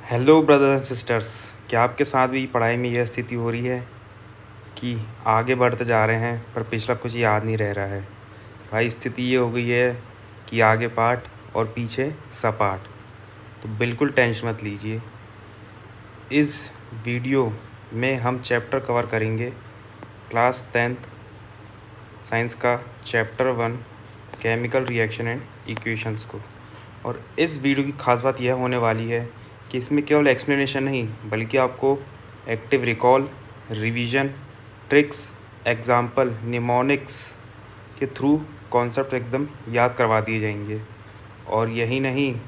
Hello brothers and sisters. क्या आपके साथ भी पढ़ाई में यह स्थिति हो रही है कि आगे बढ़ते जा रहे हैं पर पिछला कुछ याद नहीं रह रहा है? भाई स्थिति ये हो गई है कि आगे पाठ और पीछे सपाट। तो बिल्कुल टेंशन मत लीजिए। इस वीडियो में हम चैप्टर कवर करेंगे क्लास 10th साइंस का chapter 1 chemical reaction and equations को। और इस वीडियो की खास बात यह होने वाली है कि इसमें केवल एक्सप्लेनेशन नहीं बल्कि आपको active recall, revision, tricks, example, mnemonics के थ्रू कॉन्सेप्ट एकदम याद करवा दिए जाएंगे। और यही नहीं,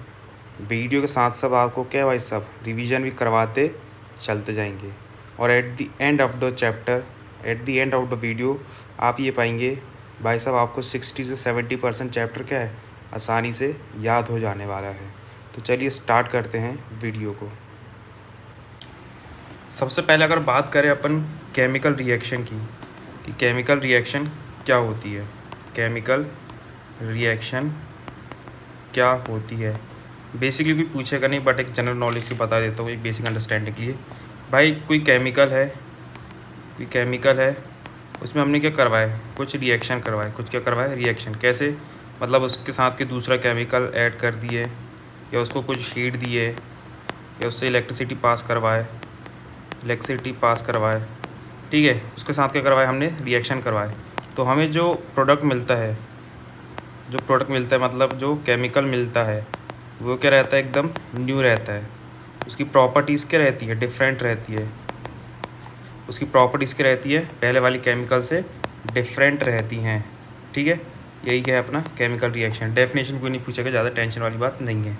वीडियो के साथ साथ आपको क्या भाई साहब रिवीजन भी करवाते चलते जाएंगे। और at the end of the chapter, at the end of the video आप ये पाएंगे भाई साहब आपको 60 से 70% चैप्टर क्या है आसानी से याद हो जाने वाला है। तो चलिए स्टार्ट करते हैं वीडियो को। सबसे पहले अगर बात करें अपन केमिकल रिएक्शन की कि केमिकल रिएक्शन क्या होती है, केमिकल रिएक्शन क्या होती है। बेसिकली कोई पूछेगा नहीं बट एक जनरल नॉलेज की बता देता हूँ एक बेसिक अंडरस्टैंडिंग के लिए। भाई कोई केमिकल है, उसमें हमने क्या करवाया, कुछ रिएक्शन करवाए, कुछ क्या करवाए रिएक्शन। कैसे मतलब उसके साथ के दूसरा केमिकल ऐड कर दिए या उसको कुछ हीट दिए या उससे इलेक्ट्रिसिटी पास करवाए, ठीक है। उसके साथ क्या करवाए हमने रिएक्शन करवाए। तो हमें जो प्रोडक्ट मिलता है मतलब जो केमिकल मिलता है वो क्या रहता है, एकदम न्यू रहता है। उसकी प्रॉपर्टीज़ क्या रहती है, डिफरेंट रहती है। उसकी प्रॉपर्टीज़ क्या रहती है, पहले वाली केमिकल से डिफरेंट रहती हैं, ठीक है। यही क्या है अपना केमिकल रिएक्शन। डेफिनेशन कोई नहीं पूछेगा, ज़्यादा टेंशन वाली बात नहीं है,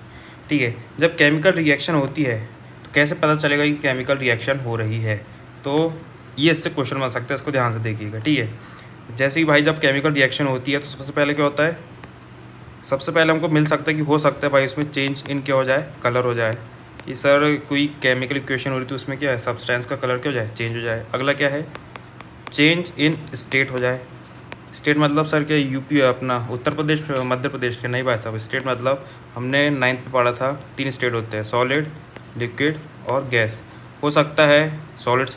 ठीक है। जब केमिकल रिएक्शन होती है तो कैसे पता चलेगा कि केमिकल रिएक्शन हो रही है, तो ये इससे क्वेश्चन बन सकता है, इसको ध्यान से देखिएगा, ठीक है। जैसे ही भाई जब केमिकल रिएक्शन होती है तो सबसे पहले क्या होता है, सबसे पहले हमको मिल सकता है कि हो सकता है भाई इसमें चेंज इन क्या हो जाए, कलर हो जाए। कि सर कोई केमिकल इक्वेशन हो रही तो उसमें क्या है, सब्सटेंस का कलर क्या हो जाए, चेंज हो जाए। अगला क्या है, चेंज इन स्टेट हो जाए। स्टेट मतलब सर क्या, यूपी अपना उत्तर प्रदेश मध्य प्रदेश के नहीं भाई साहब। स्टेट मतलब हमने 9th में पढ़ा था 3 स्टेट होते हैं, सॉलिड, लिक्विड और गैस। हो सकता है सॉलिड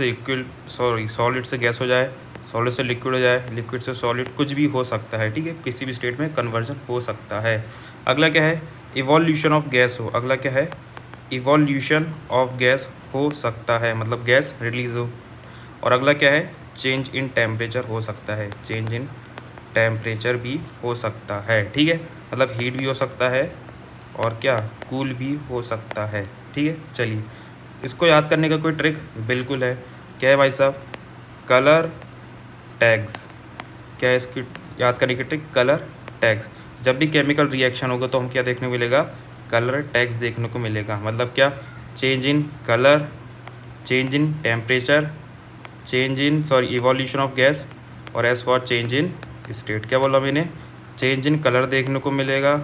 से गैस हो जाए, सॉलिड से लिक्विड हो जाए, लिक्विड से सॉलिड, कुछ भी हो सकता है, ठीक है। किसी भी स्टेट में कन्वर्जन हो सकता है। अगला क्या है, इवोल्यूशन ऑफ गैस हो। अगला क्या है, इवोल्यूशन ऑफ गैस हो सकता है, मतलब गैस रिलीज हो। और अगला क्या है, चेंज इन टेम्परेचर हो सकता है, चेंज इन टेम्परेचर भी हो सकता है, ठीक है। मतलब हीट भी हो सकता है और क्या, कूल भी हो सकता है, ठीक है। चलिए इसको याद करने का कोई ट्रिक बिल्कुल है। क्या है भाई साहब, कलर टैग्स। क्या है इसकी याद करने की ट्रिक, कलर टैग्स। जब भी केमिकल रिएक्शन होगा तो हम क्या देखने को मिलेगा, कलर टैग्स देखने को मिलेगा। मतलब क्या, change in colour, change in temperature, evolution of gas, और as for change in state. क्या बोला मैंने, चेंज इन कलर देखने को मिलेगा,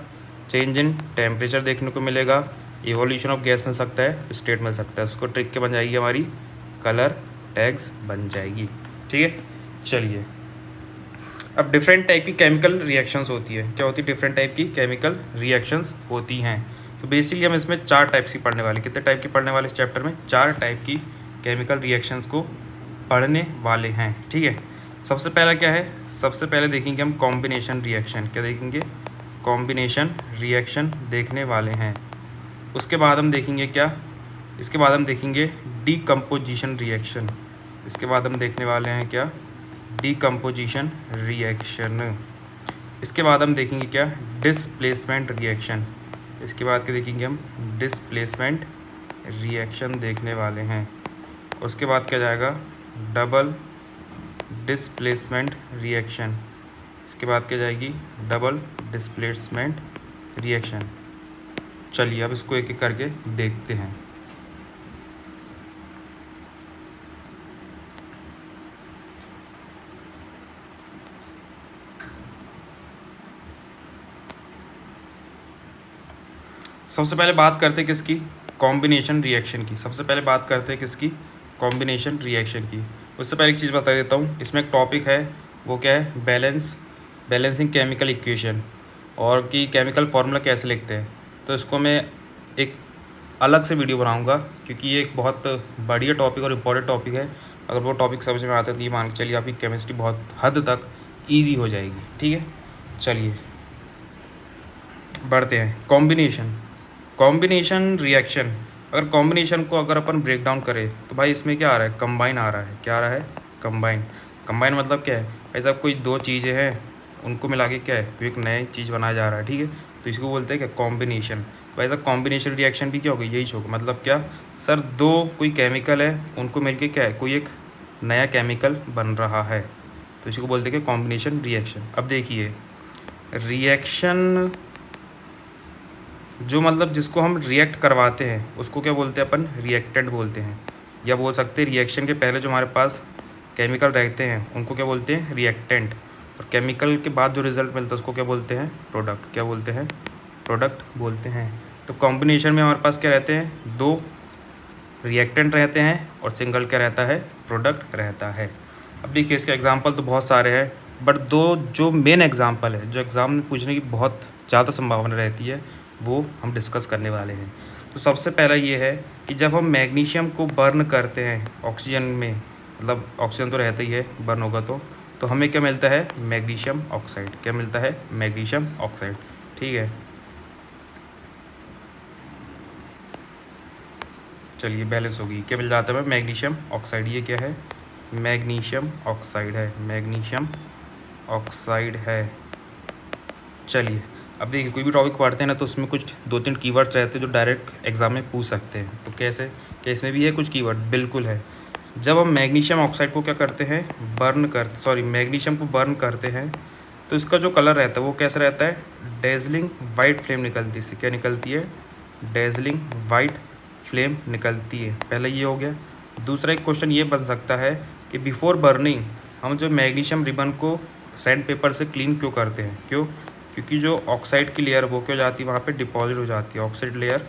चेंज इन टेम्परेचर देखने को मिलेगा, इवोल्यूशन ऑफ गैस मिल सकता है, स्टेट मिल सकता है। उसको ट्रिक क्या बन जाएगी हमारी, कलर टैग्स बन जाएगी, ठीक है। चलिए अब डिफरेंट टाइप की केमिकल रिएक्शंस होती है। क्या होती है, डिफरेंट टाइप की केमिकल रिएक्शंस होती हैं। तो बेसिकली हम इसमें 4 टाइप्स की पढ़ने वाले, कितने टाइप की पढ़ने वाले इस चैप्टर में, 4 टाइप की केमिकल रिएक्शंस को पढ़ने वाले हैं, ठीक है। सबसे पहला क्या है, सबसे पहले देखेंगे हम कॉम्बिनेशन रिएक्शन। क्या देखेंगे, कॉम्बिनेशन रिएक्शन देखने वाले हैं। उसके बाद हम देखेंगे क्या, इसके बाद हम देखेंगे डीकम्पोजिशन रिएक्शन। इसके बाद हम देखने वाले हैं क्या, डीकम्पोजिशन रिएक्शन। इसके बाद हम देखेंगे क्या, डिस्प्लेसमेंट रिएक्शन। इसके बाद क्या देखेंगे हम, डिस्प्लेसमेंट रिएक्शन देखने वाले हैं। उसके बाद क्या जाएगा, डबल डिस्प्लेसमेंट रिएक्शन। इसके बाद क्या जाएगी, डबल डिस्प्लेसमेंट रिएक्शन। चलिए अब इसको एक एक करके देखते हैं। सबसे पहले बात करते हैं किसकी, कॉम्बिनेशन रिएक्शन की। सबसे पहले बात करते हैं किसकी, कॉम्बिनेशन रिएक्शन की। उससे पहले एक चीज़ बता देता हूँ, इसमें एक टॉपिक है, वो क्या है, बैलेंसिंग केमिकल इक्वेशन, और कि केमिकल फार्मूला कैसे लिखते हैं। तो इसको मैं एक अलग से वीडियो बनाऊंगा, क्योंकि ये एक बहुत बढ़िया टॉपिक और इम्पोर्टेंट टॉपिक है। अगर वो टॉपिक समझ में आता है तो ये मान के चलिए आपकी केमिस्ट्री बहुत हद तक ईजी हो जाएगी। ठीक है, चलिए बढ़ते हैं। कॉम्बिनेशन रिएक्शन, अगर कॉम्बिनेशन को अगर अपन ब्रेक डाउन करें तो भाई इसमें क्या आ रहा है, कंबाइन आ रहा है। क्या आ रहा है, कंबाइन। कंबाइन मतलब क्या है भाई साहब, कोई दो चीज़ें हैं उनको मिला के क्या है, तो एक नई चीज़ बनाया जा रहा है। ठीक है, तो इसको बोलते हैं क्या, कॉम्बिनेशन। भाई साहब कॉम्बिनेशन रिएक्शन भी क्या होगा, यही होगा। मतलब क्या सर, दो कोई केमिकल है उनको मिलके क्या है, कोई एक नया केमिकल बन रहा है, तो इसको बोलते हैं कि कॉम्बिनेशन रिएक्शन। अब देखिए रिएक्शन जो मतलब जिसको हम रिएक्ट करवाते हैं उसको क्या बोलते हैं, अपन रिएक्टेंट बोलते हैं। या बोल सकते हैं रिएक्शन के पहले जो हमारे पास केमिकल रहते हैं उनको क्या बोलते हैं, रिएक्टेंट। और केमिकल के बाद जो रिज़ल्ट मिलता है उसको क्या बोलते हैं, प्रोडक्ट। क्या बोलते हैं, प्रोडक्ट बोलते हैं। तो कॉम्बिनेशन में हमारे पास क्या रहते हैं, दो रिएक्टेंट रहते हैं और सिंगल क्या रहता है, प्रोडक्ट रहता है। अब देखिए इसके एग्जांपल तो बहुत सारे हैं, बट दो जो मेन एग्जांपल है, जो एग्ज़ाम में पूछने की बहुत ज़्यादा संभावना रहती है, वो हम डिस्कस करने वाले हैं। तो सबसे पहला ये है कि जब हम मैग्नीशियम को बर्न करते हैं ऑक्सीजन में, मतलब ऑक्सीजन तो रहता ही है, बर्न होगा तो हमें क्या मिलता है, मैग्नीशियम ऑक्साइड। क्या मिलता है, मैग्नीशियम ऑक्साइड। ठीक है, चलिए बैलेंस होगी, क्या मिल जाता है, मैग्नीशियम ऑक्साइड। ये क्या है, मैग्नीशियम ऑक्साइड है, मैग्नीशियम ऑक्साइड है। चलिए अब देखिए कोई भी टॉपिक पढ़ते हैं ना तो उसमें कुछ दो तीन कीवर्ड्स रहते हैं जो डायरेक्ट एग्जाम में पूछ सकते हैं। तो कैसे, क्या इसमें भी है कुछ कीवर्ड, बिल्कुल है। जब हम मैग्नीशियम ऑक्साइड को क्या करते हैं, मैग्नीशियम को बर्न करते हैं तो इसका जो कलर रहता है वो कैसा रहता है, डेजलिंग वाइट फ्लेम निकलती है। इससे क्या निकलती है, डेजलिंग वाइट फ्लेम निकलती है। पहले ये हो गया। दूसरा एक क्वेश्चन ये बन सकता है कि बिफोर बर्निंग हम जो मैग्नीशियम रिबन को सैंड पेपर से क्लीन क्यों करते हैं, क्यों, क्योंकि जो ऑक्साइड की लेयर वो क्या हो जाती है, वहाँ पे डिपॉजिट हो जाती है, ऑक्साइड लेयर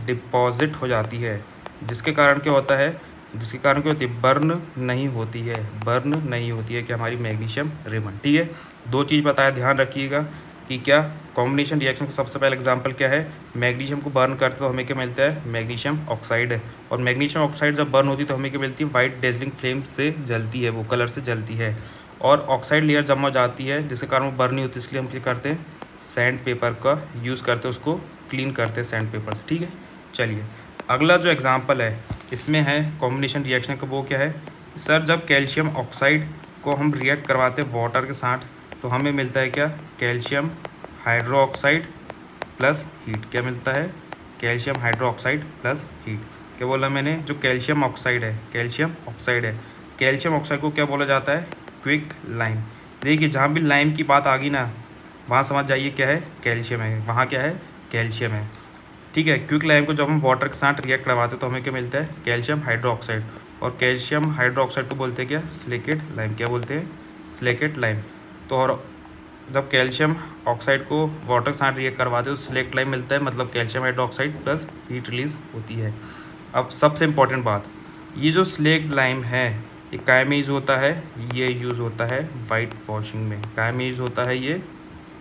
डिपॉजिट हो जाती है, जिसके कारण क्या होता है, जिसके कारण क्या होती है, बर्न नहीं होती है, बर्न नहीं होती है कि हमारी मैग्नीशियम रिबन। ठीक है, दो चीज़ बताया, ध्यान रखिएगा कि क्या कॉम्बिनेशन रिएक्शन का सबसे पहला एग्जांपल क्या है, मैग्नीशियम को बर्न करते तो हमें क्या मिलता है, मैग्नीशियम ऑक्साइड है। और मैग्नीशियम ऑक्साइड जब बर्न होती है तो हमें क्या मिलती है, वाइट डेजलिंग फ्लेम से जलती है, वो कलर से जलती है। और ऑक्साइड लेयर जमा हो जाती है जिसके कारण वो बर्न नहीं होती, इसलिए हम क्या करते हैं, सैंड पेपर का यूज़ करते हैं, उसको क्लीन करते हैं सैंड पेपर से। ठीक है, चलिए अगला जो एग्जांपल है इसमें है कॉम्बिनेशन रिएक्शन का, वो क्या है, सर जब कैल्शियम ऑक्साइड को हम रिएक्ट करवाते हैं वाटर के साथ तो हमें मिलता है क्या, calcium hydro oxide plus heat. क्या मिलता है, calcium hydro oxide plus heat. क्या बोला मैंने, जो कैल्शियम ऑक्साइड है, कैल्शियम ऑक्साइड है, कैल्शियम ऑक्साइड को क्या बोला जाता है, क्विक लाइम। देखिए जहाँ भी लाइम की बात आ गई ना वहाँ समझ जाइए क्या है, कैल्शियम है, वहाँ क्या है, कैल्शियम है। ठीक है, क्विक लाइम को जब हम वाटर के साथ रिएक्ट करवाते हैं तो हमें क्या मिलता है, कैल्शियम हाइड्रो ऑक्साइड। और कैल्शियम हाइड्रो ऑक्साइड को बोलते हैं क्या, सिलिकेट लाइम। क्या बोलते हैं, सिलिकेट लाइम। तो और जब कैल्शियम ऑक्साइड को वाटर के साथ रिएक्ट करवाते हैं तो सिलेक्ट लाइम मिलता है, मतलब calcium hydroxide plus heat release होती है। अब सबसे इम्पॉर्टेंट बात, ये जो स्लेक्ट लाइम है ये काय में यूज़ होता है, ये यूज़ होता है वाइट वॉशिंग में। काय में यूज़ होता है, ये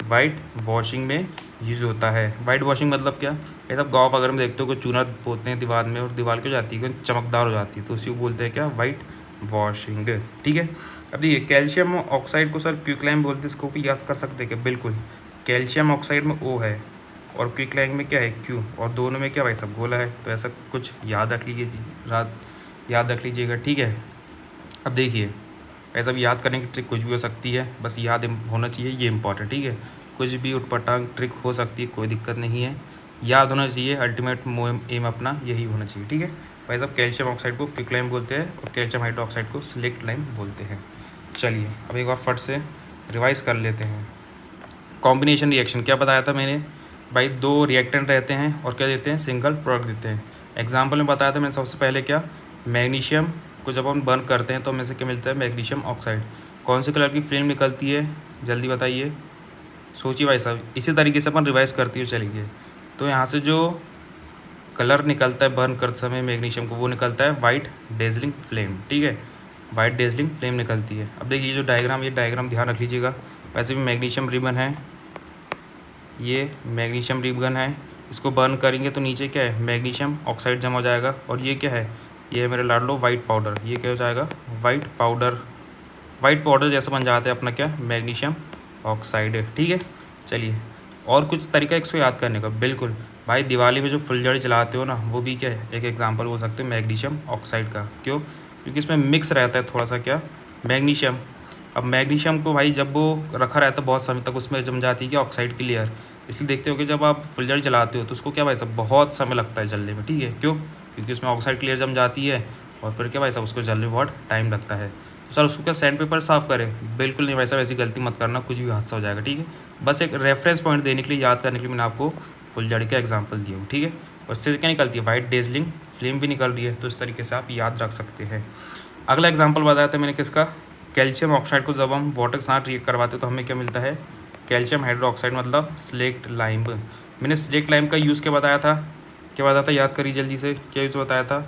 वाइट वॉशिंग में यूज़ होता है। वाइट वॉशिंग मतलब क्या, ये सब गाँव वगैरह में देखते हो कोई चूना पोतते हैं दीवार में और दीवार क्या हो जाती है, चमकदार हो जाती है, तो उसी को बोलते हैं क्या, वाइट वॉशिंग। ठीक है, अब देखिए कैल्शियम ऑक्साइड को सर क्विकलाइम बोलते हैं, इसको भी याद कर सकते हैं क्या, बिल्कुल। कैल्शियम ऑक्साइड में O है और क्विकलाइम में क्या है, Q, और दोनों में क्या भाई सब गोला है, तो ऐसा कुछ याद रख लीजिए, याद रख लीजिएगा। ठीक है, अब देखिए ऐसा भी याद करने की ट्रिक कुछ भी हो सकती है, बस याद होना चाहिए, ये इंपॉर्टेंट। ठीक है, कुछ भी उटपटांग ट्रिक हो सकती है, कोई दिक्कत नहीं है, याद होना चाहिए, अल्टीमेट एम अपना यही होना चाहिए। ठीक है भाई साहब, कैल्शियम ऑक्साइड को क्विकलाइम बोलते हैं और कैल्शियम हाइड्रोक्साइड को सिलेक्ट लाइम बोलते हैं। चलिए अब एक बार फट से रिवाइज़ कर लेते हैं। कॉम्बिनेशन रिएक्शन क्या बताया था मैंने भाई, दो रिएक्टेंट रहते हैं और क्या देते हैं, सिंगल प्रोडक्ट देते हैं। एग्जांपल में बताया था मैंने सबसे पहले क्या, मैग्नीशियम को जब हम बर्न करते हैं तो हमें से क्या मिलता है, मैग्नीशियम ऑक्साइड। कौन से कलर की फ्लेम निकलती है, जल्दी बताइए, सोचिए भाई साहब। इसी तरीके से अपन रिवाइज़ करती हुए चलेंगे। तो यहाँ से जो कलर निकलता है बर्न करते समय मैग्नीशियम को, वो निकलता है वाइट डेजलिंग फ्लेम। ठीक है, वाइट डेजलिंग फ्लेम निकलती है। अब देखिए जो डायग्राम, ये डायग्राम ध्यान रख लीजिएगा। वैसे भी मैग्नीशियम रिबन है, ये मैग्नीशियम रिबन है, इसको बर्न करेंगे तो नीचे क्या है, मैग्नीशियम ऑक्साइड जमा हो जाएगा। और ये क्या है, ये है मेरे लाड लो वाइट पाउडर। ये क्या हो जाएगा, वाइट पाउडर। वाइट पाउडर जैसा बन जाता है अपना क्या, मैग्नीशियम ऑक्साइड। ठीक है, चलिए और कुछ तरीका इसको याद करने का। बिल्कुल भाई, दिवाली में जो फुलझड़ी जलाते हो ना, वो भी क्या है, एक एग्जांपल बोल सकते हो मैग्नीशियम ऑक्साइड का। क्यों, क्योंकि इसमें मिक्स रहता है थोड़ा सा क्या, मैग्नीशियम। अब मैग्नीशियम को भाई जब वो रखा रहता है बहुत समय तक, उसमें जम जाती है क्या, ऑक्साइड की लेयर। इसलिए देखते हो कि जब आप फुलझड़ी जलाते हो तो उसको क्या भाई साहब बहुत समय लगता है जलने में। ठीक है, क्यों, क्योंकि उसमें ऑक्साइड की लेयर जम जाती है और फिर क्या भाई साहब उसको जलने में बहुत टाइम लगता है। तो सर उसको क्या सैंड पेपर साफ़ करें, बिल्कुल नहीं भाई साहब, ऐसी गलती मत करना, कुछ भी हादसा हो जाएगा। ठीक है, बस एक रेफरेंस पॉइंट देने के लिए, याद करने के लिए मैंने आपको फुलझड़ी का एग्जांपल दिया हूँ। ठीक है, और इससे क्या निकलती है, वाइट डेजलिंग फ्लेम भी निकल रही है। तो इस तरीके से आप याद रख सकते हैं। अगला एग्जांपल बताया था मैंने किसका, कैल्शियम ऑक्साइड को जब हम वाटर के साथ रिएक्ट करवाते हैं तो हमें क्या मिलता है, कैल्शियम हाइड्रोक्साइड, मतलब स्लेक्ट लाइम। मैंने स्लेक्ट लाइम का यूज़ क्या बताया था, क्या बताया था, याद करिए जल्दी से, क्या यूज़ बताया था।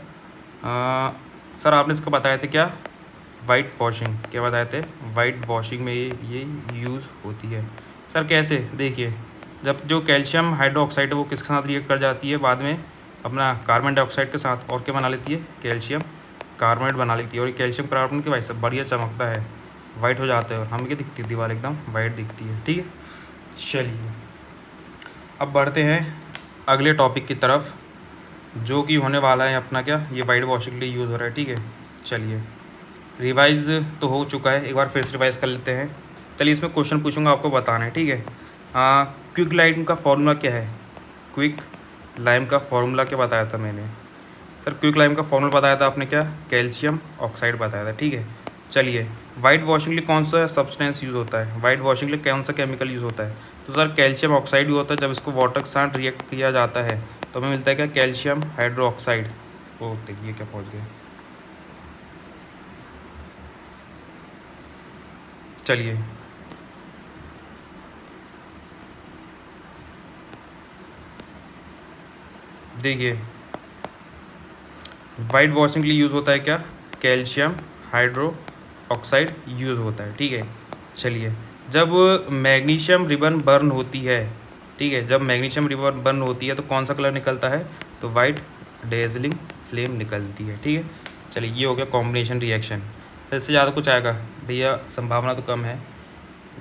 सर आपने इसका बताया था क्या, वाइट वॉशिंग। क्या बताए थे, वाइट वॉशिंग में ये यूज़ होती है। सर कैसे, देखिए जब जो कैल्शियम हाइड्रोक्साइड है वो किसके साथ रिएक्ट कर जाती है बाद में, अपना कार्बन डाइऑक्साइड के साथ, और क्या बना लेती है, कैल्शियम कार्बोनेट बना लेती है। और ये कैल्शियम कार्बोनेट के भाई सब बढ़िया चमकता है, वाइट हो जाता है, और हमें क्या दिखती है, दीवार एकदम वाइट दिखती है। ठीक है, चलिए अब बढ़ते हैं अगले टॉपिक की तरफ, जो कि होने वाला है अपना क्या, ये वाइट वॉशिंग के लिए यूज़ हो रहा है। ठीक है, चलिए रिवाइज़ तो हो चुका है, एक बार फिर से रिवाइज़ कर लेते हैं। चलिए इसमें क्वेश्चन पूछूंगा, आपको बताना है। ठीक है, क्विक लाइम का फॉर्मूला क्या है, क्विक लाइम का फॉर्मूला क्या बताया था मैंने, सर क्विक लाइम का फॉर्मूला बताया था आपने क्या, कैल्शियम ऑक्साइड बताया था। ठीक है, चलिए वाइट वॉशिंग के लिए कौन सा सब्सटेंस यूज़ होता है, वाइट वॉशिंग के लिए कौन सा केमिकल यूज़ होता है, तो सर कैल्शियम ऑक्साइड यूज़ होता है। जब इसको वाटर के साथ रिएक्ट किया जाता है तो हमें मिलता है क्या, कैल्शियम हाइड्रोक्साइड। ओ देखिए क्या पहुँच गए, चलिए देखिए वाइट वॉशिंग के लिए यूज़ होता है क्या, कैल्शियम हाइड्रो ऑक्साइड यूज़ होता है। ठीक है, चलिए जब मैग्नीशियम रिबन बर्न होती है, ठीक है, जब मैग्नीशियम रिबन बर्न होती है तो कौन सा कलर निकलता है, तो वाइट डेजलिंग फ्लेम निकलती है। ठीक है, चलिए ये हो गया कॉम्बिनेशन रिएक्शन। सर इससे ज़्यादा कुछ आएगा भैया, संभावना तो कम है,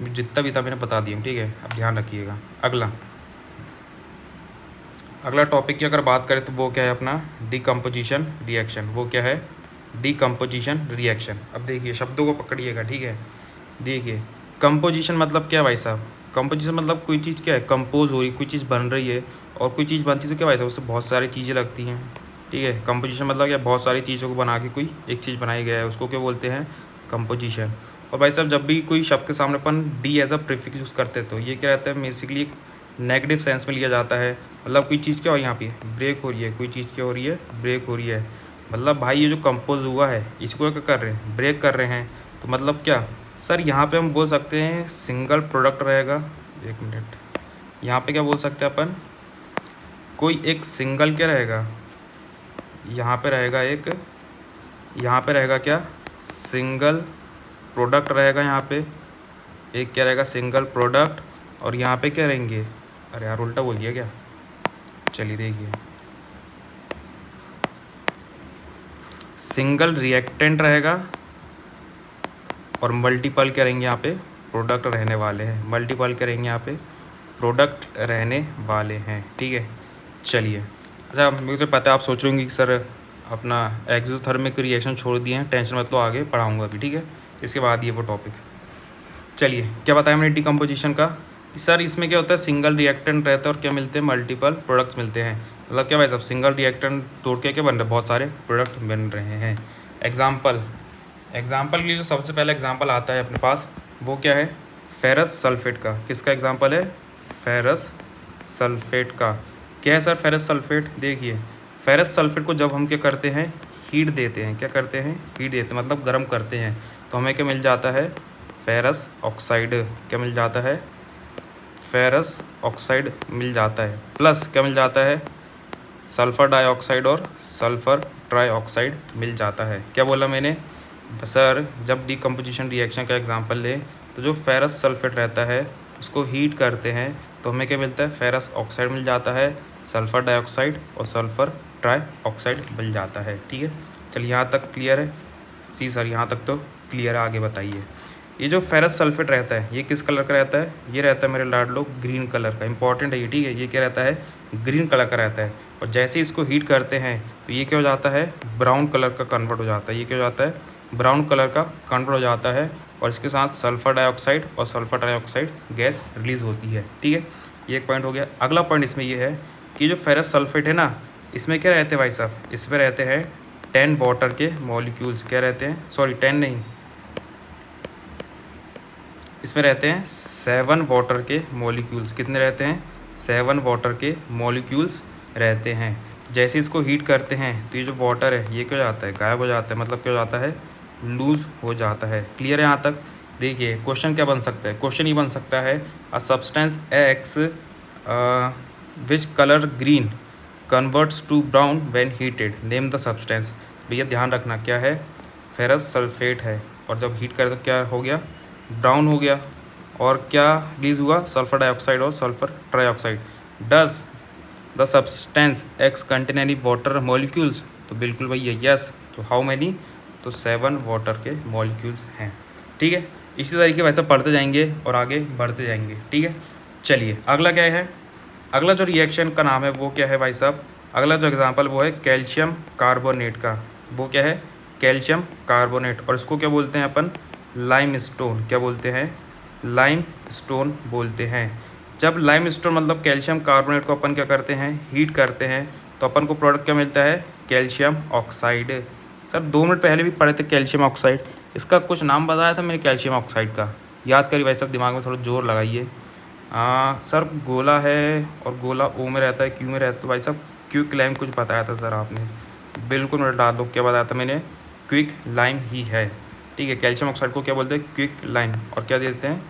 जितना भी था मैंने बता दिया। ठीक है, अब ध्यान रखिएगा। अगला टॉपिक की अगर बात करें तो वो क्या है अपना, डीकम्पोजिशन रिएक्शन। वो क्या है, डीकम्पोजिशन रिएक्शन। अब देखिए शब्दों को पकड़िएगा। ठीक है, देखिए कंपोजिशन मतलब क्या भाई साहब, कंपोजिशन मतलब कोई चीज़ क्या है, कंपोज हो रही, कोई चीज़ बन रही है, और कोई चीज़ बनती है तो क्या भाई साहब उससे बहुत सारी चीज़ें लगती हैं। ठीक है, कंपोजिशन मतलब क्या, बहुत सारी चीज़ों को बना के कोई एक चीज़ बनाई गया है, उसको क्या बोलते हैं, कंपोजिशन। और भाई साहब जब भी कोई शब्द के सामने अपन de as a prefix use करते हैं तो ये क्या रहता है, बेसिकली नेगेटिव सेंस में लिया जाता है। मतलब कोई चीज़ क्या हो, यहाँ पे ब्रेक हो रही है, कोई चीज़ क्या हो रही है, ब्रेक हो रही है। मतलब भाई ये जो कंपोज हुआ है इसको क्या कर रहे हैं, ब्रेक कर रहे हैं। तो मतलब क्या सर, यहाँ पे हम बोल सकते हैं सिंगल प्रोडक्ट रहेगा। एक मिनट, यहाँ पे क्या बोल सकते हैं अपन, कोई एक सिंगल क्या रहेगा, यहाँ पे रहेगा एक, यहाँ पे रहेगा क्या, सिंगल प्रोडक्ट रहेगा। यहाँ पे एक क्या रहेगा, सिंगल प्रोडक्ट। और यहाँ पे क्या रहेंगे, अरे यार उल्टा बोल दिया क्या, चलिए देखिए सिंगल रिएक्टेंट रहेगा और मल्टीपल क्या रहेंगे, यहाँ पे प्रोडक्ट रहने वाले हैं। मल्टीपल क्या रहेंगे, यहाँ पे प्रोडक्ट रहने वाले हैं। ठीक है, चलिए अच्छा मुझे पता है आप सोच रहे होंगे कि सर अपना एक्सोथर्मिक रिएक्शन छोड़ दिए हैं, टेंशन मत लो, आगे पढ़ाऊँगा अभी। ठीक है, इसके बाद ये वो टॉपिक। चलिए क्या बताया मैंने डिकम्पोजिशन का, कि सर इसमें क्या होता है, सिंगल रिएक्टेंट रहता है और क्या मिलते हैं, मल्टीपल प्रोडक्ट्स मिलते हैं। मतलब क्या भाई साहब, सिंगल रिएक्टेंट तोड़ के क्या बन रहे हैं, बहुत सारे प्रोडक्ट बन रहे हैं। एग्जाम्पल के लिए जो सबसे पहला एग्जाम्पल आता है अपने पास वो क्या है, फेरस सल्फेट का। किसका एग्जाम्पल है, फेरस सल्फेट का। क्या है सर फेरस सल्फेट, देखिए फेरस सल्फेट को जब हम क्या करते हैं, हीट देते हैं, क्या करते हैं, हीट देते हैं, मतलब गर्म करते हैं, तो हमें क्या मिल जाता है, फेरस ऑक्साइड। क्या मिल जाता है, फेरस ऑक्साइड मिल जाता है। प्लस क्या मिल जाता है, सल्फ़र डाइऑक्साइड और सल्फ़र ट्राइऑक्साइड मिल जाता है। क्या बोला मैंने सर, जब डीकम्पोजिशन रिएक्शन का एग्जांपल लें तो जो फेरस सल्फेट रहता है उसको हीट करते हैं तो हमें क्या मिलता है, फेरस ऑक्साइड मिल जाता है, सल्फ़र डाइऑक्साइड और सल्फ़र ट्राई ऑक्साइड मिल जाता है। ठीक है, चलिए यहाँ तक क्लियर है? सी सर, यहाँ तक तो क्लियर है, आगे बताइए। ये जो फेरस सल्फेट रहता है ये किस कलर का रहता है? ये रहता है मेरे लाडलो ग्रीन कलर का। इंपॉर्टेंट है ये, ठीक है, ये क्या रहता है? ग्रीन कलर का रहता है। और जैसे ही इसको हीट करते हैं तो ये क्या हो जाता है? ब्राउन कलर का कन्वर्ट हो जाता है। ये क्या हो जाता है? ब्राउन कलर का कन्वर्ट हो जाता है और इसके साथ सल्फ़र डाइऑक्साइड और सल्फ़र ट्राइऑक्साइड गैस रिलीज़ होती है। ठीक है, ये एक पॉइंट हो गया। अगला पॉइंट इसमें ये है कि जो फेरस सल्फेट है ना, इसमें क्या रहते हैं भाई साहब? इसमें रहते हैं 10 वाटर के मॉलिक्यूल्स। क्या रहते हैं? सॉरी 10 नहीं, इसमें रहते हैं 7 वाटर के मॉलिक्यूल्स। कितने रहते हैं? 7 वाटर के मॉलिक्यूल्स रहते हैं। जैसे इसको हीट करते हैं तो ये जो वाटर है ये क्या हो जाता है? गायब हो जाता है। मतलब क्या हो जाता है? लूज़ हो जाता है। क्लियर है यहाँ तक? देखिए क्वेश्चन क्या बन सकता है? क्वेश्चन ये बन सकता है, a substance X which colour green converts to brown when heated, name the substance. भैया ध्यान रखना क्या है? फेरस सल्फेट है और जब हीट करें तो क्या हो गया? ब्राउन हो गया। और क्या रिलीज़ हुआ? सल्फ़र डाइऑक्साइड और sulphur trioxide. Does the substance x contain any water molecules? तो बिल्कुल भैया यस। तो हाउ मैनी? तो 7 वाटर के मॉलिक्यूल्स हैं। ठीक है, इसी तरीके वैसे पढ़ते जाएंगे और आगे बढ़ते जाएंगे। ठीक है, चलिए अगला क्या है? अगला जो रिएक्शन का नाम है वो क्या है भाई साहब? अगला जो एग्जांपल वो है कैल्शियम कार्बोनेट का। वो क्या है? Calcium carbonate. और इसको क्या बोलते हैं अपन? Lime stone. क्या बोलते हैं? लाइम स्टोन बोलते हैं। जब लाइम स्टोन मतलब कैल्शियम कार्बोनेट को अपन क्या करते हैं? हीट करते हैं तो अपन को प्रोडक्ट क्या मिलता है? Calcium oxide. सर 2 मिनट पहले भी पढ़े थे कैल्शियम ऑक्साइड, इसका कुछ नाम बताया था मैंने कैल्शियम ऑक्साइड का, याद करिए भाई साहब, दिमाग में थोड़ा जोर लगाइए। सर गोला है और गोला ओ में रहता है, क्यू में रहता है। तो भाई साहब क्विक लाइम कुछ बताया था सर आपने, बिल्कुल मेरे डाल दो। क्या बताया था मैंने? क्विक लाइम ही है। ठीक है, कैल्शियम ऑक्साइड को क्या बोलते हैं? Quick lime. और क्या देते हैं?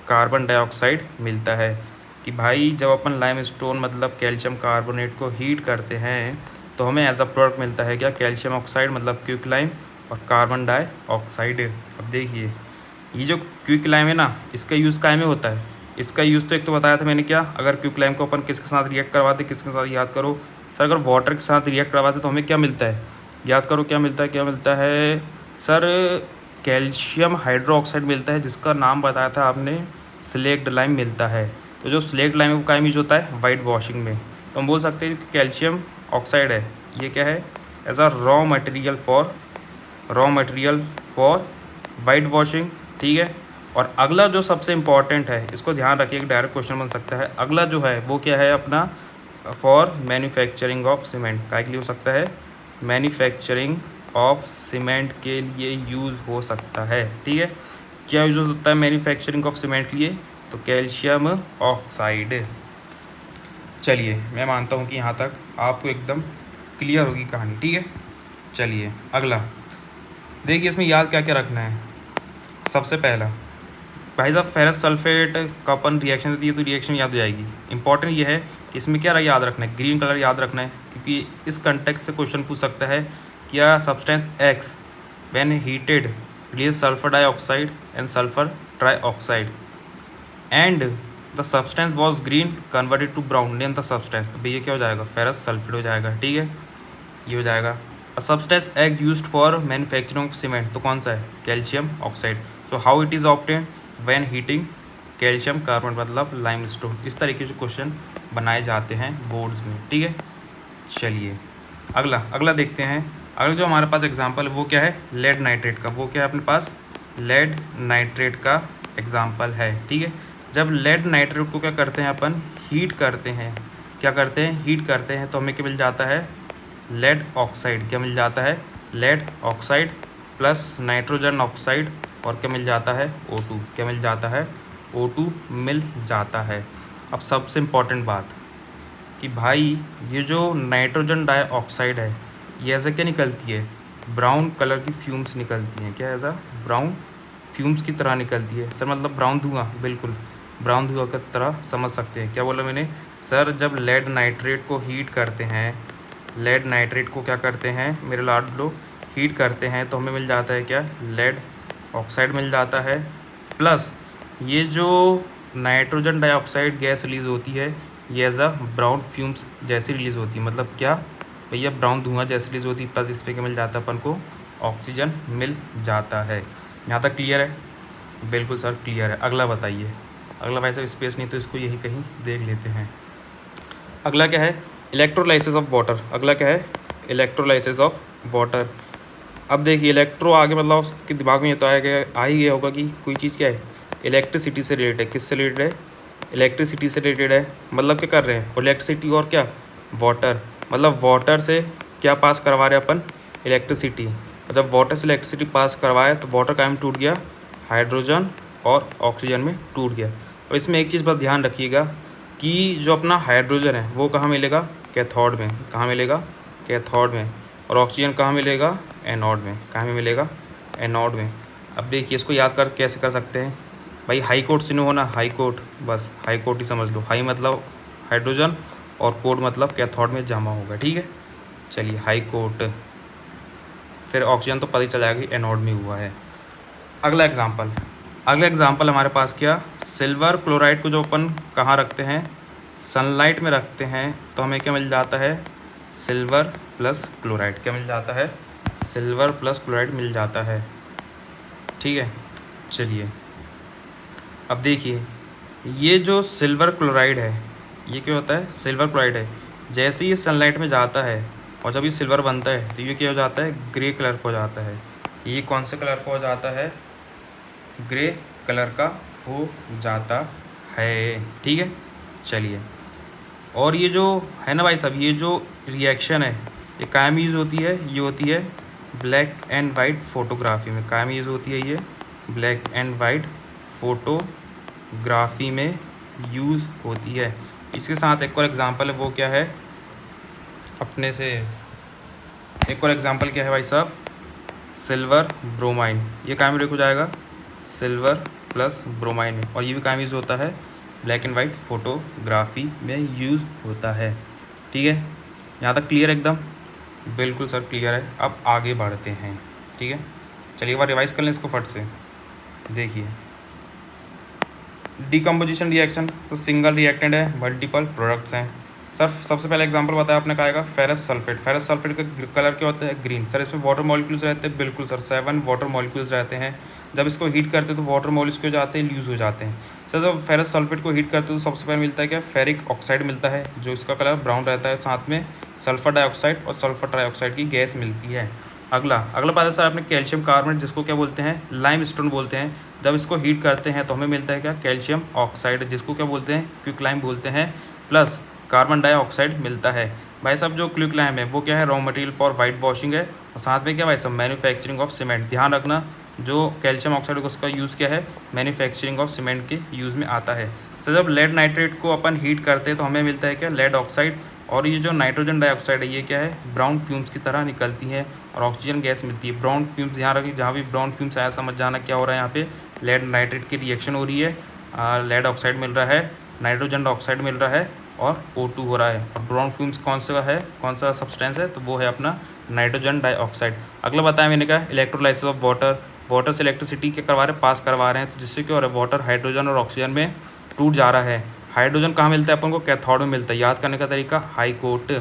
कार्बन डाइऑक्साइड मिलता है। कि भाई जब अपन लाइम स्टोन मतलब कैल्शियम कार्बोनेट को हीट करते हैं तो हमें एज अ प्रोडक्ट मिलता है क्या? कैल्शियम ऑक्साइड मतलब क्विक लाइम और कार्बन डाइऑक्साइड। अब देखिए ये जो क्विक लाइम है ना, इसका यूज़ काय में होता है? इसका यूज़ तो एक तो बताया था मैंने क्या, अगर क्विक लाइम को अपन किसके साथ रिएक्ट करवाते, किसके साथ? याद करो सर, अगर वाटर के साथ रिएक्ट करवाते तो हमें क्या मिलता है? याद करो क्या मिलता है? क्या मिलता है सर? कैल्शियम हाइड्रोक्साइड मिलता है, जिसका नाम बताया था आपने, स्लेक्ड लाइम मिलता है। तो जो स्लेक्ड लाइम का यूज होता है वाइट वॉशिंग में, तो हम बोल सकते हैं कि कैल्शियम ऑक्साइड है ये क्या है? As a raw material for white washing. ठीक है, और अगला जो सबसे इम्पॉर्टेंट है, इसको ध्यान रखिए, एक डायरेक्ट क्वेश्चन बन सकता है। अगला जो है वो क्या है अपना? For manufacturing of cement. काय के लिए हो सकता है? मैन्युफैक्चरिंग ऑफ सीमेंट के लिए यूज़ हो सकता है। ठीक है, क्या यूज़ हो सकता है मैन्युफैक्चरिंग ऑफ सीमेंट के लिए? तो कैल्शियम ऑक्साइड। चलिए मैं मानता हूँ कि यहाँ तक आपको एकदम क्लियर होगी कहानी। ठीक है, चलिए अगला देखिए, इसमें याद क्या क्या रखना है। सबसे पहला भाई साहब फेरस सल्फेट का अपन रिएक्शन देती है तो रिएक्शन याद हो जाएगी। इंपॉर्टेंट ये है कि इसमें क्या याद रखना है? ग्रीन कलर याद रखना है, क्योंकि इस कंटेक्स्ट से क्वेश्चन पूछ सकता है क्या substance X when heated release sulphur dioxide and sulphur trioxide and the substance was green converted to brown, name the substance. तो भैया क्या हो जाएगा? फेरस सल्फेट हो जाएगा। ठीक है, ये हो जाएगा। अ substance x used for manufacturing of cement, तो कौन सा है? Calcium oxide. So how it is obtained? When heating calcium carbonate मतलब लाइम स्टोन। इस तरीके से क्वेश्चन बनाए जाते हैं बोर्ड्स में। ठीक है, चलिए अगला देखते हैं। अगला जो हमारे पास एग्जांपल वो क्या है? लेड नाइट्रेट का। वो क्या है अपने पास? लेड नाइट्रेट का एग्जांपल है। ठीक है, जब लेड नाइट्रेट को क्या करते हैं अपन? हीट करते हैं। क्या करते हैं? हीट करते हैं तो हमें क्या मिल जाता है? Lead oxide. क्या मिल जाता है? Lead oxide plus nitrogen oxide और क्या मिल जाता है? O2। क्या मिल जाता है? O2 मिल जाता है। अब सबसे इम्पॉर्टेंट बात कि भाई ये जो नाइट्रोजन डाइऑक्साइड है ये ऐसा क्या निकलती है? ब्राउन कलर की फ्यूम्स निकलती हैं। क्या ऐसा? ब्राउन फ्यूम्स की तरह निकलती है। सर मतलब ब्राउन धुआं? बिल्कुल ब्राउन धुआं की तरह समझ सकते हैं। क्या बोला मैंने? सर जब लेड नाइट्रेट को हीट करते हैं, लेड नाइट्रेट को क्या करते हैं मेरे लाड लोग? हीट करते हैं तो हमें मिल जाता है क्या? लेड ऑक्साइड मिल जाता है। प्लस ये जो नाइट्रोजन डाइऑक्साइड गैस रिलीज़ होती है ये एज अ ब्राउन फ्यूम्स जैसी रिलीज़ होती है। मतलब क्या भैया, ब्राउन धुआं जैसी रिलीज़ होती है, प्लस इस पर क्या मिल जाता है अपन को, ऑक्सीजन मिल जाता है। यहाँ तक क्लियर है? बिल्कुल सर क्लियर है। अगला बताइए। अगला भाई साहब स्पेस नहीं तो इसको यही कहीं देख लेते हैं। अगला क्या है? Electrolysis of water. अगला क्या है? Electrolysis of water. अब देखिए इलेक्ट्रो आगे मतलब उसके दिमाग में ये तो आ ही गया होगा कि कोई चीज़ क्या है, इलेक्ट्रिसिटी से रिलेटेड है। किससे रिलेटेड है? इलेक्ट्रिसिटी से रिलेटेड है। मतलब क्या कर रहे हैं, इलेक्ट्रिसिटी और क्या, वाटर। मतलब वाटर से क्या पास करवा रहे हैं अपन, इलेक्ट्रिसिटी। और जब वाटर से इलेक्ट्रिसिटी पास करवाए तो वाटर का में टूट गया, हाइड्रोजन और ऑक्सीजन में टूट गया। अब इसमें एक चीज़ बस ध्यान रखिएगा कि जो अपना हाइड्रोजन है वो कहाँ मिलेगा, कैथोड में। कहाँ मिलेगा? कैथोड में। और ऑक्सीजन कहाँ मिलेगा? एनोड में। कहाँ में मिलेगा? एनोड में। अब देखिए इसको याद कर कैसे कर सकते हैं भाई, हाई कोर्ट सुनो हो ना, हाई कोर्ट, बस हाई कोर्ट ही समझ लो। हाई मतलब हाइड्रोजन और कोड मतलब कैथोड में जमा होगा, ठीक है। चलिए हाई कोर्ट, फिर ऑक्सीजन तो पता ही चला कि एनोड में हुआ है। अगला एग्जाम्पल हमारे पास क्या, सिल्वर क्लोराइड को जो अपन कहाँ रखते हैं, सनलाइट में रखते हैं, तो हमें क्या मिल जाता है, सिल्वर प्लस क्लोराइड। क्या मिल जाता है? सिल्वर प्लस क्लोराइड मिल जाता है, ठीक है। चलिए अब देखिए ये जो सिल्वर क्लोराइड है ये क्या होता है, सिल्वर क्लोराइड है। जैसे ही ये सनलाइट में जाता है और जब ये सिल्वर बनता है तो ये क्या हो जाता है, ग्रे कलर का हो जाता है। ये कौन से कलर का हो जाता है, ग्रे कलर का हो जाता है, ठीक है। चलिए और ये जो है ना भाई साहब, ये जो रिएक्शन है ये कायम यूज़ होती है, ये होती है ब्लैक एंड वाइट फोटोग्राफी में। कायम यूज़ होती है ये ब्लैक एंड वाइट फोटोग्राफी में यूज़ होती है। इसके साथ एक और एग्जांपल है, वो क्या है अपने से, एक और एग्जांपल क्या है भाई साहब, सिल्वर ब्रोमाइन। ये कायम हो जाएगा सिल्वर प्लस ब्रोमाइन में, और ये भी कायम यूज़ होता है ब्लैक एंड वाइट फोटोग्राफी में यूज़ होता है, ठीक है। यहाँ तक क्लियर एकदम? बिल्कुल सर क्लियर है। अब आगे बढ़ते हैं, ठीक है। चलिए एक बार रिवाइज कर लें इसको फट से। देखिए डिकम्पोजिशन रिएक्शन, तो सिंगल रिएक्टेंट है, मल्टीपल प्रोडक्ट्स हैं। सर सबसे पहले एग्जांपल बताया आपने, कहा फेरस सल्फेट। फेरस सल्फेट का कलर क्या होता है, ग्रीन। सर इसमें वाटर मॉलिक्यूल्स रहते हैं, बिल्कुल सर 7 वाटर मॉलिक्यूल्स रहते हैं। जब इसको हीट करते हैं तो वाटर मॉलिक्यूल्स हो जाते हैं, लूज हो जाते हैं। सर जब फेरस सल्फेट को हीट करते हो तो सबसे पहले मिलता है क्या, फेरिक ऑक्साइड मिलता है, जो इसका कलर ब्राउन रहता है। साथ में सल्फर डाइऑक्साइड और सल्फर ट्राइऑक्साइड की गैस मिलती है। अगला बात है सर आपने कैल्शियम कार्बोनेट, जिसको क्या बोलते हैं, लाइम स्टोन बोलते हैं। जब इसको हीट करते हैं तो हमें मिलता है क्या, कैल्शियम ऑक्साइड, जिसको क्या बोलते हैं, क्विकलाइम बोलते हैं, प्लस कार्बन डाइऑक्साइड मिलता है। भाई साहब जो क्विकलाइम है वो क्या है, raw material for white washing है। और साथ में क्या भाई साहब, मैन्युफैक्चरिंग ऑफ सीमेंट। ध्यान रखना जो कैल्शियम ऑक्साइड है उसका यूज़ क्या है, मैन्युफैक्चरिंग ऑफ सीमेंट के यूज़ में आता है। सर जब लेड नाइट्रेट को अपन हीट करते हैं तो हमें मिलता है क्या, लेड ऑक्साइड। और ये जो नाइट्रोजन डाइऑक्साइड है ये क्या है, ब्राउन फ्यूम्स की तरह निकलती है और ऑक्सीजन गैस मिलती है। ब्राउन फ्यूम्स, ध्यान रखिए जहाँ भी ब्राउन फ्यूम्स आया समझ जाना क्या हो रहा है, यहाँ पे लेड नाइट्रेट की रिएक्शन हो रही है, लेड ऑक्साइड मिल रहा है, नाइट्रोजन डाइऑक्साइड मिल रहा है और O2 हो रहा है। और ब्राउन फ्यूम्स कौन सा है, कौन सा सब्सटेंस है, तो वो है अपना नाइट्रोजन डाइऑक्साइड। अगला बताया मैंने कहा इलेक्ट्रोलाइसिस ऑफ वाटर। वाटर से इलेक्ट्रिसिटी क्या करवा रहे हैं, पास करवा रहे हैं, तो जिससे क्या हो रहा है, वाटर हाइड्रोजन और ऑक्सीजन में टूट जा रहा है। हाइड्रोजन कहाँ मिलता है अपन को, कैथोड में मिलता है। याद करने का तरीका हाई कोर्ट,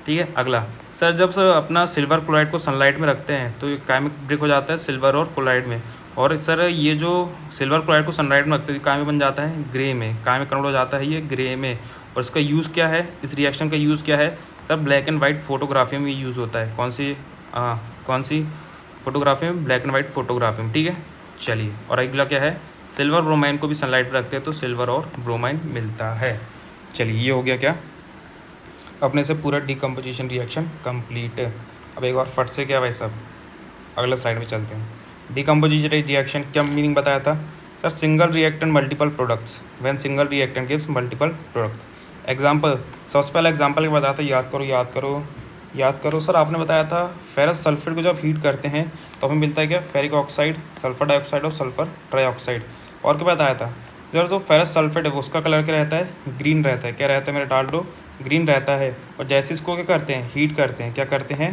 ठीक है। अगला सर जब सर अपना सिल्वर क्लोराइड को सनलाइट में रखते हैं तो ये कायमिक ब्रेक हो जाता है सिल्वर और क्लोराइड में। और सर ये जो सिल्वर क्लोराइड को सनलाइट में रखते हैं कायमिक बन जाता है ग्रे में, कायमिक कन्वर्ट हो जाता है ये ग्रे में। और इसका यूज़ क्या है, इस रिएक्शन का यूज़ क्या है sir, black and white photography में यूज़ होता है। कौन सी फोटोग्राफी में, ब्लैक एंड वाइट फोटोग्राफी में, ठीक है। चलिए और अगला क्या है, सिल्वर ब्रोमाइन को भी सनलाइट में रखते हैं तो सिल्वर और ब्रोमाइन मिलता है। चलिए ये हो गया क्या, अपने से पूरा डिकम्पोजिशन रिएक्शन कंप्लीट। अब एक बार फट से क्या भाई साहब अगला स्लाइड में चलते हैं। डिकम्पोजिशन रिएक्शन क्या मीनिंग बताया था sir, single reactant multiple products, when single reactant gives multiple products. Example, सबसे पहला एग्जांपल क्या बताया था, याद करो सर, आपने बताया था फेरस सल्फेट को जब हीट करते हैं तो हमें मिलता है क्या, फेरिक ऑक्साइड, सल्फर डाइऑक्साइड और सल्फर ट्राइऑक्साइड। और क्या बताया था सर, जो फेरस सल्फेट है वो उसका कलर क्या रहता है, ग्रीन रहता है। क्या रहता है मेरे डाल दो, ग्रीन रहता है। और जैसे इसको क्या करते हैं, हीट करते हैं, क्या करते हैं,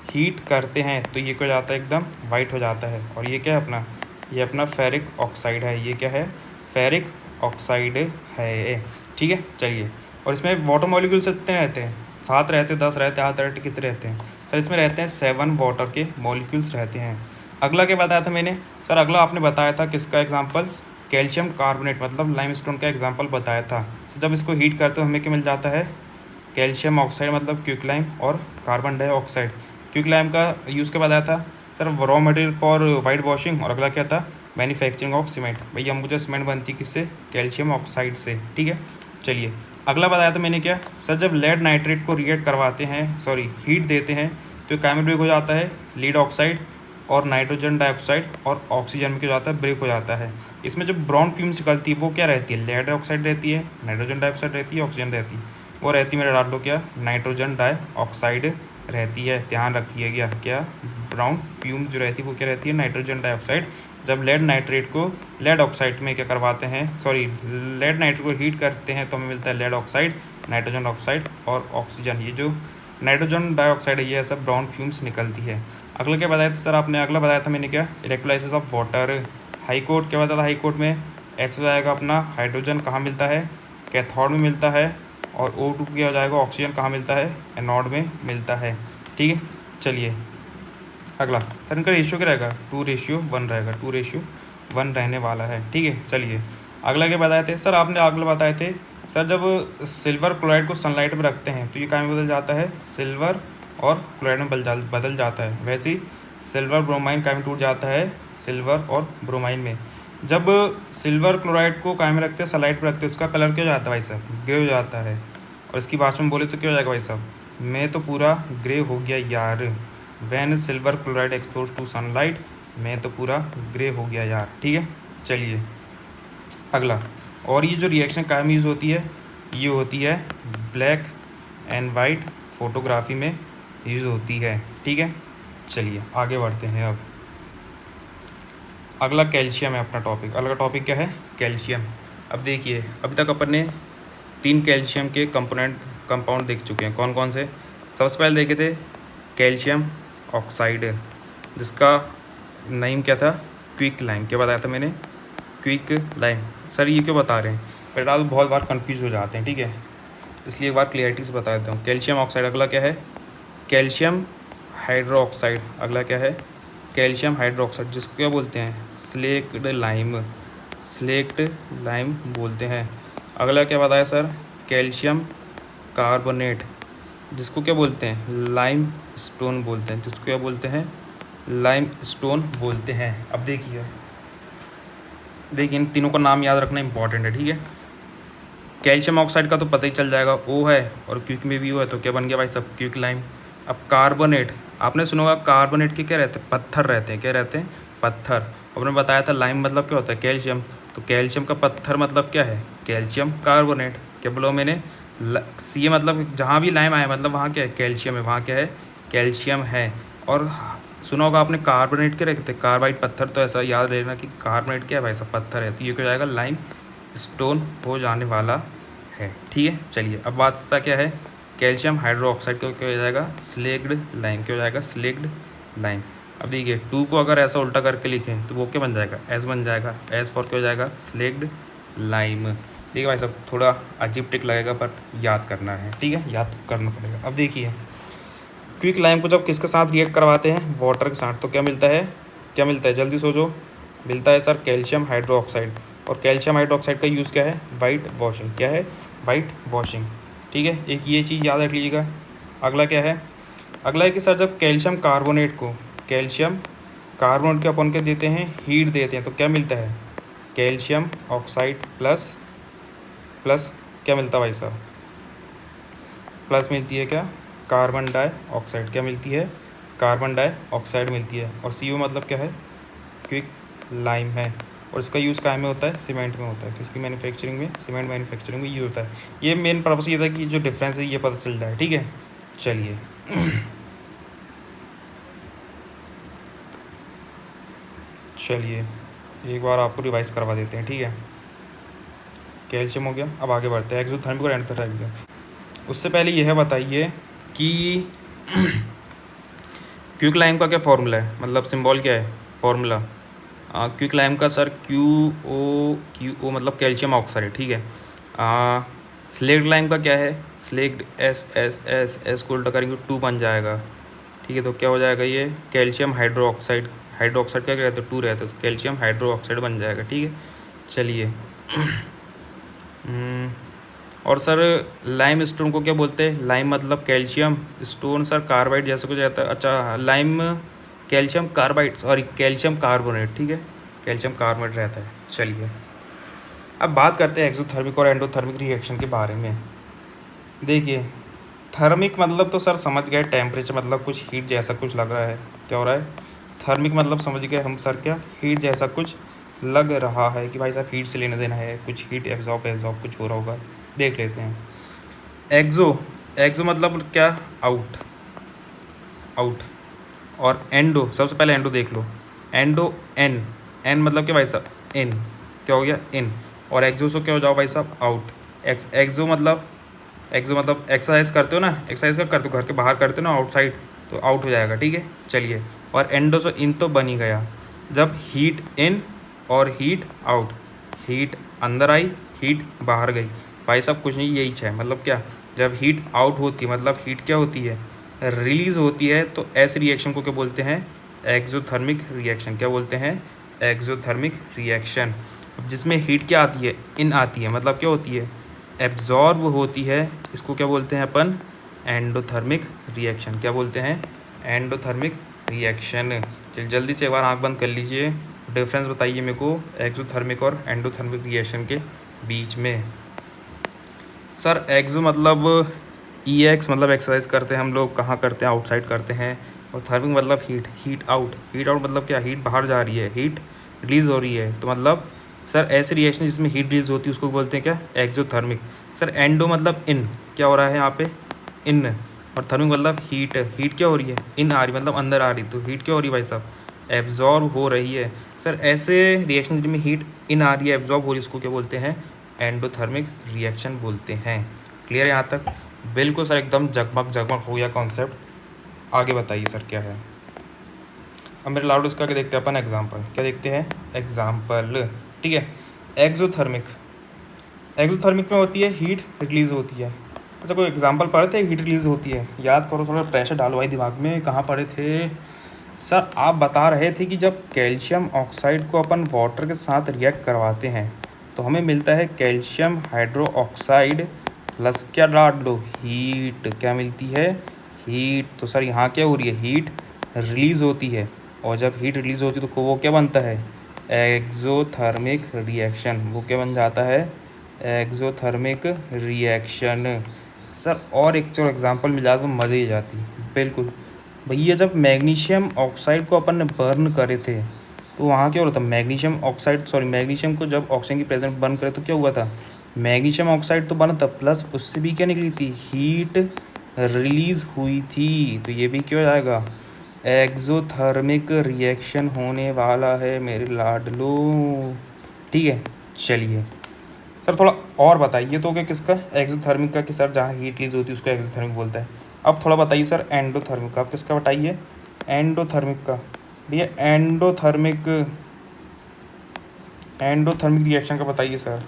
हीट करते हैं, तो ये क्या हो जाता है, एकदम वाइट हो जाता है। और ये क्या है अपना, ये अपना फेरिक ऑक्साइड है। ये क्या है, फेरिक ऑक्साइड है, ठीक है। चलिए, और इसमें वाटर मॉलिक्यूल्स कितने रहते हैं? 7 रहते हैं, 10 रहते हैं, 8 कितने रहते हैं सर? इसमें रहते हैं 7 वाटर के मॉलिक्यूल्स रहते हैं। अगला क्या बताया था मैंने सर? अगला आपने बताया था किसका एग्जाम्पल? कैल्शियम कार्बोनेट मतलब लाइमस्टोन का एग्जाम्पल बताया था। तो जब इसको हीट करते हो हमें क्या मिल जाता है? कैल्शियम ऑक्साइड मतलब क्विकलाइम और कार्बन डाइऑक्साइड। क्विकलाइम का यूज़ क्या बताया था sir? Raw material for white washing. और अगला क्या था? Manufacturing of cement. भैया मुझे सीमेंट बनती किससे? कैल्शियम ऑक्साइड से, ठीक है। चलिए, अगला बताया था मैंने क्या सर? जब लेड नाइट्रेट को रिएक्ट करवाते हैं, सॉरी हीट देते हैं, तो केमिकल ब्रेक हो जाता है लीड ऑक्साइड और नाइट्रोजन डाइऑक्साइड और ऑक्सीजन में क्या हो जाता है? ब्रेक हो जाता है। इसमें जो ब्राउन फिल्म निकलती है वो क्या रहती है? लेड ऑक्साइड रहती है, नाइट्रोजन डाइऑक्साइड रहती है, ऑक्सीजन रहती है। वो रहती है, मेरा डाल दो क्या? नाइट्रोजन डाइऑक्साइड रहती है। ध्यान रखिएगा, क्या ब्राउन फ्यूम जो रहती है वो क्या रहती है? Nitrogen dioxide. जब लेड नाइट्रेट को लेड ऑक्साइड में क्या करवाते हैं, सॉरी लेड नाइट्रेट को हीट करते हैं तो हमें मिलता है लेड ऑक्साइड, नाइट्रोजन ऑक्साइड और ऑक्सीजन। ये जो नाइट्रोजन डाइऑक्साइड है ये सब ब्राउन फ्यूम्स निकलती है। अगला क्या बताया था सर आपने? अगला बताया था मैंने क्या? Electrolysis of water. High court क्या बताया था? हाई कोर्ट में H हो जाएगा अपना हाइड्रोजन, कहाँ मिलता है? कैथोड में मिलता है। और O2 क्या हो जाएगा? ऑक्सीजन कहाँ मिलता है? एनोड में मिलता है, ठीक है। चलिए, अगला सर इनका रेशियो क्या रहेगा? 2:1 रहेगा, 2:1 रहने वाला है, ठीक है। चलिए, अगला क्या बताए थे सर आपने? अगला बताए थे सर जब सिल्वर क्लोराइड को सनलाइट में रखते हैं तो ये क्या में बदल जाता है? सिल्वर और क्लोराइड में बदल जाता है। वैसे ही सिल्वर ब्रोमाइन क्या में टूट जाता है? सिल्वर और ब्रोमाइन में। जब सिल्वर क्लोराइड को क्या में रखते हैं? सनलाइट पर रखते हैं, उसका कलर क्या हो जाता है भाई साहब? ग्रे हो जाता है। और इसकी भाषा में बोले तो क्या हो जाएगा भाई साहब? मैं तो पूरा ग्रे हो गया यार। When silver chloride expose to sunlight, मैं तो पूरा ग्रे हो गया यार, ठीक है। चलिए, अगला, और ये जो रिएक्शन कायम यूज़ होती है ये होती है ब्लैक एंड वाइट फोटोग्राफी में यूज़ होती है, ठीक है। चलिए आगे बढ़ते हैं। अब अगला कैल्शियम है अपना टॉपिक। अगला टॉपिक क्या है? कैल्शियम। अब देखिए, अभी तक अपन ने 3 कैल्शियम के कंपाउंड देख चुके हैं। कौन कौन से? सबसे पहले देखे थे कैल्शियम ऑक्साइड, जिसका नेम क्या था? Quick lime. क्या बताया था मैंने? Quick lime. सर ये क्यों बता रहे हैं? बेटा तो बहुत बार कंफ्यूज हो जाते हैं, ठीक है, इसलिए एक बार क्लियरिटी से बता देता हूँ। Calcium oxide. अगला क्या है? Calcium hydroxide. अगला क्या है? कैल्शियम हाइड्रोक्साइड, जिसको क्या बोलते हैं? Slaked lime. स्लेक्ड लाइम बोलते हैं। अगला क्या बताया सर? कैल्शियम कार्बोनेट, जिसको क्या बोलते हैं? लाइम स्टोन बोलते हैं। जिसको क्या बोलते हैं? लाइम स्टोन बोलते हैं। अब देखिए इन तीनों का नाम याद रखना इंपॉर्टेंट है, ठीक है। कैल्शियम ऑक्साइड का तो पता ही चल जाएगा, O है और क्विक में भी O है, तो क्या बन गया भाई सब? Quick lime. अब कार्बोनेट, आपने सुना होगा कार्बोनेट के क्या रहते हैं? पत्थर रहते हैं। क्या रहते हैं? पत्थर। आपने बताया था लाइम मतलब क्या होता है? कैल्शियम। तो कैल्शियम का पत्थर मतलब क्या है? Calcium carbonate. क्या बोलो मैंने? सी मतलब जहाँ भी लाइम आया मतलब वहाँ क्या है? कैल्शियम है। वहाँ क्या है? कैल्शियम है। और सुना होगा आपने कार्बोनेट के रखते हैं कार्बाइड पत्थर, तो ऐसा याद रखना कि कार्बोनेट क्या है भाई सब? पत्थर है। तो ये क्या हो जाएगा? लाइम स्टोन हो जाने वाला है, ठीक है। चलिए, अब बात क्या है? कैल्शियम हाइड्रोक्साइड को क्या हो जाएगा? Slaked lime. क्या हो जाएगा? Slaked lime. अब देखिए 2 को अगर ऐसा उल्टा करके लिखें तो वो क्या बन जाएगा? S बन जाएगा। S फॉर क्या हो जाएगा? Slaked lime. देखिए भाई साहब थोड़ा अजीब टिक लगेगा बट याद करना है, ठीक है, याद करना पड़ेगा। अब देखिए क्विक लाइम को जब किसके साथ रिएक्ट करवाते हैं? वाटर के साथ, तो क्या मिलता है? क्या मिलता है? जल्दी सोचो। मिलता है सर कैल्शियम हाइड्रोक्साइड। और कैल्शियम हाइड्रोक्साइड का यूज़ क्या है? White washing. क्या है? वाइट वॉशिंग, ठीक है। एक ये चीज़ याद रख लीजिएगा। अगला क्या है? अगला है कि सर जब कैल्शियम कार्बोनेट को अपन के देते हैं, हीट देते हैं, तो क्या मिलता है? कैल्शियम ऑक्साइड प्लस क्या मिलता है भाई साहब? प्लस मिलती है क्या? Carbon dioxide. क्या मिलती है? कार्बन डाइऑक्साइड मिलती है। और CO मतलब क्या है? क्विक लाइम है। और इसका यूज़ कहाँ में होता है? सीमेंट में होता है। किसकी मैन्युफैक्चरिंग में? सीमेंट मैन्युफैक्चरिंग में यूज़ होता है। ये मेन पर्पस ये था कि जो डिफरेंस है ये पता चल जाए, ठीक है। चलिए एक बार आपको रिवाइज करवा देते हैं, ठीक है। कैल्शियम हो गया, अब आगे बढ़ते हैं एक्सोथर्मिक और एंडोथर्मिक। उससे पहले यह बताइए कि क्विक लाइम का क्या फॉर्मूला है? मतलब सिंबल क्या है? फॉर्मूला क्विक लाइम का सर QO मतलब कैल्शियम ऑक्साइड, ठीक है। स्लेक्ड लाइम का क्या है, स्लेक्ड S को उल्टा करेंगे 2 बन जाएगा, ठीक है। तो क्या हो जाएगा ये calcium hydro oxide, hydro oxide क्या रहता है 2 रहता है, तो कैल्शियम हाइड्रो ऑक्साइड बन जाएगा, ठीक है। चलिए और सर लाइम स्टोन को क्या बोलते हैं, लाइम मतलब कैल्शियम, स्टोन सर कार्बाइड जैसा कुछ रहता है। अच्छा lime calcium carbide, sorry calcium carbonate, ठीक है, कैल्शियम कार्बोनेट रहता है। चलिए अब बात करते हैं एक्सोथर्मिक और एंडोथर्मिक रिएक्शन के बारे में। देखिए थर्मिक मतलब तो सर समझ गए, टेम्परेचर मतलब कुछ हीट जैसा कुछ लग रहा है, क्या हो रहा है, थर्मिक मतलब समझ गए हम सर क्या, हीट जैसा कुछ लग रहा है कि भाई साहब हीट से लेना देना है, कुछ हीट एब्जॉर्ब कुछ हो रहा होगा, देख लेते हैं। एक्सो मतलब क्या, आउट, और एंडो, सबसे पहले एंडो देख लो, एंडो एन मतलब क्या भाई साहब, इन, क्या हो गया इन, और एक्सो क्या हो जाओ भाई साहब, आउट। एक्सो मतलब एक्सरसाइज करते हो ना, एक्सरसाइज का करते हो घर के बाहर करते हो ना आउटसाइड, तो आउट हो जाएगा, ठीक है। चलिए और एंडो से इन तो बन ही गया, जब हीट इन और हीट आउट, हीट अंदर आई हीट बाहर गई, भाई साहब कुछ नहीं, यही है मतलब क्या, जब हीट आउट होती है मतलब हीट क्या होती है, रिलीज़ होती है, तो ऐसे रिएक्शन को क्या बोलते हैं, एक्सोथर्मिक रिएक्शन। क्या बोलते हैं, एक्सोथर्मिक रिएक्शन। अब जिसमें हीट क्या आती है, इन आती है, मतलब क्या होती है, एब्जॉर्ब होती है, इसको क्या बोलते हैं अपन, एंडोथर्मिक रिएक्शन। क्या बोलते हैं, एंडोथर्मिक रिएक्शन। चल जल्दी से एक बार आँख बंद कर लीजिए, डिफरेंस बताइए मेरे को एक्सोथर्मिक और एंडोथर्मिक रिएक्शन के बीच में। सर एक्सो मतलब EX मतलब एक्सरसाइज करते हैं हम लोग, कहाँ करते हैं, आउटसाइड करते हैं, और थर्मिक मतलब हीट आउट मतलब क्या, हीट बाहर जा रही है, हीट रिलीज़ हो रही है, तो मतलब सर ऐसी रिएक्शन जिसमें हीट रिलीज होती है उसको बोलते हैं क्या, एक्सोथर्मिक। सर एंडो मतलब इन, क्या हो रहा है यहाँ पे, इन, और थर्मिक मतलब हीट क्या हो रही है, इन आ रही मतलब अंदर आ रही, तो हीट क्या हो रही है भाई साहब, एब्जॉर्ब हो रही है। सर ऐसे रिएक्शन जिनमें हीट इन आ रही है, एब्जॉर्ब हो रही है, उसको क्या बोलते हैं, एंडोथर्मिक रिएक्शन बोलते हैं। क्लियर है यहाँ तक, बिल्कुल सर एकदम जगमग हो गया कॉन्सेप्ट। आगे बताइए सर क्या है। अब मेरे लाउड इसका क्या देखते हैं अपन, एग्जाम्पल, क्या देखते हैं, एग्जाम्पल, ठीक है। एक्सोथर्मिक में होती है हीट रिलीज़ होती है। अच्छा कोई एग्जांपल पढ़े थे, हीट रिलीज़ होती है, याद करो, थोड़ा प्रेशर डालो भाई दिमाग में, कहाँ पढ़े थे सर। आप बता रहे थे कि जब कैल्शियम ऑक्साइड को अपन वाटर के साथ रिएक्ट करवाते हैं तो हमें मिलता है कैल्शियम हाइड्रो ऑक्साइड प्लस क्या डाल लो, हीट, क्या मिलती है, हीट। तो सर यहाँ क्या हो रही है, हीट रिलीज़ होती है, और जब हीट रिलीज़ होती है तो वो क्या बनता है, एक्सोथर्मिक रिएक्शन। वो क्या बन जाता है, एक्सोथर्मिक रिएक्शन। सर और एक चलो एग्जांपल मिल जाता तो मज़े ही जाती, बिल्कुल भैया। जब मैग्नीशियम ऑक्साइड को अपन ने बर्न करे थे तो वहाँ क्या हो रहा था, मैग्नीशियम को जब ऑक्सीजन की प्रेजेंस बर्न करे तो क्या हुआ था, मैग्नीशियम ऑक्साइड तो बना था, प्लस उससे भी क्या निकली थी, हीट रिलीज़ हुई थी। तो ये भी क्या हो जाएगा, एक्सोथर्मिक रिएक्शन होने वाला है मेरे लाडलो, ठीक है। चलिए सर थोड़ा और बताइए तो कि किसका, एक्सोथर्मिक का, कि सर जहाँ हीट रिलीज होती है उसको एक्सोथर्मिक बोलता है। अब थोड़ा बताइए सर एंडोथर्मिक का, आप किसका बताइए, एंडोथर्मिक का। भैया एंडोथर्मिक रिएक्शन का बताइए सर।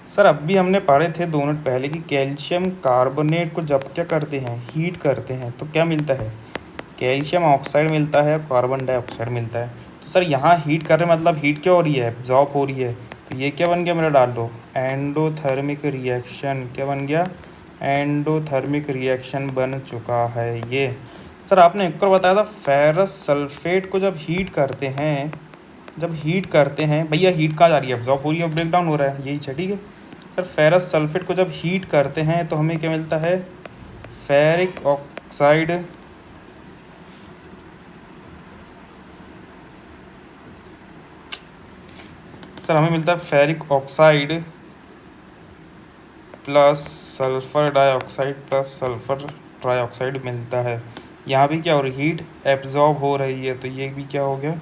सर अभी हमने पढ़े थे 2 मिनट पहले कि कैल्शियम कार्बोनेट को जब क्या करते हैं, हीट करते हैं, तो क्या मिलता है, कैल्शियम ऑक्साइड मिलता है, कार्बन डाइऑक्साइड मिलता है। तो सर यहाँ हीट कर रहे मतलब हीट क्या हो रही है, एब्जॉर्ब हो रही है, तो ये क्या बन गया मेरा, डाल दो एंडोथर्मिक रिएक्शन। क्या बन गया, एंडोथर्मिक रिएक्शन बन चुका है ये। सर आपने एक और बताया था, फेरस सल्फेट को जब हीट करते हैं, भैया हीट कहाँ जा रही है, एब्जॉर्ब हो रही है, ब्रेक डाउन हो रहा है, यही है, ठीक है। सर फेरस सल्फेट को जब हीट करते हैं तो हमें क्या मिलता है, फेरिक ऑक्साइड सर हमें मिलता है ferric oxide plus sulphur dioxide plus sulphur trioxide मिलता है। यहाँ भी क्या हो रही है, हीट एब्जॉर्ब हो रही है, तो ये भी क्या हो गया,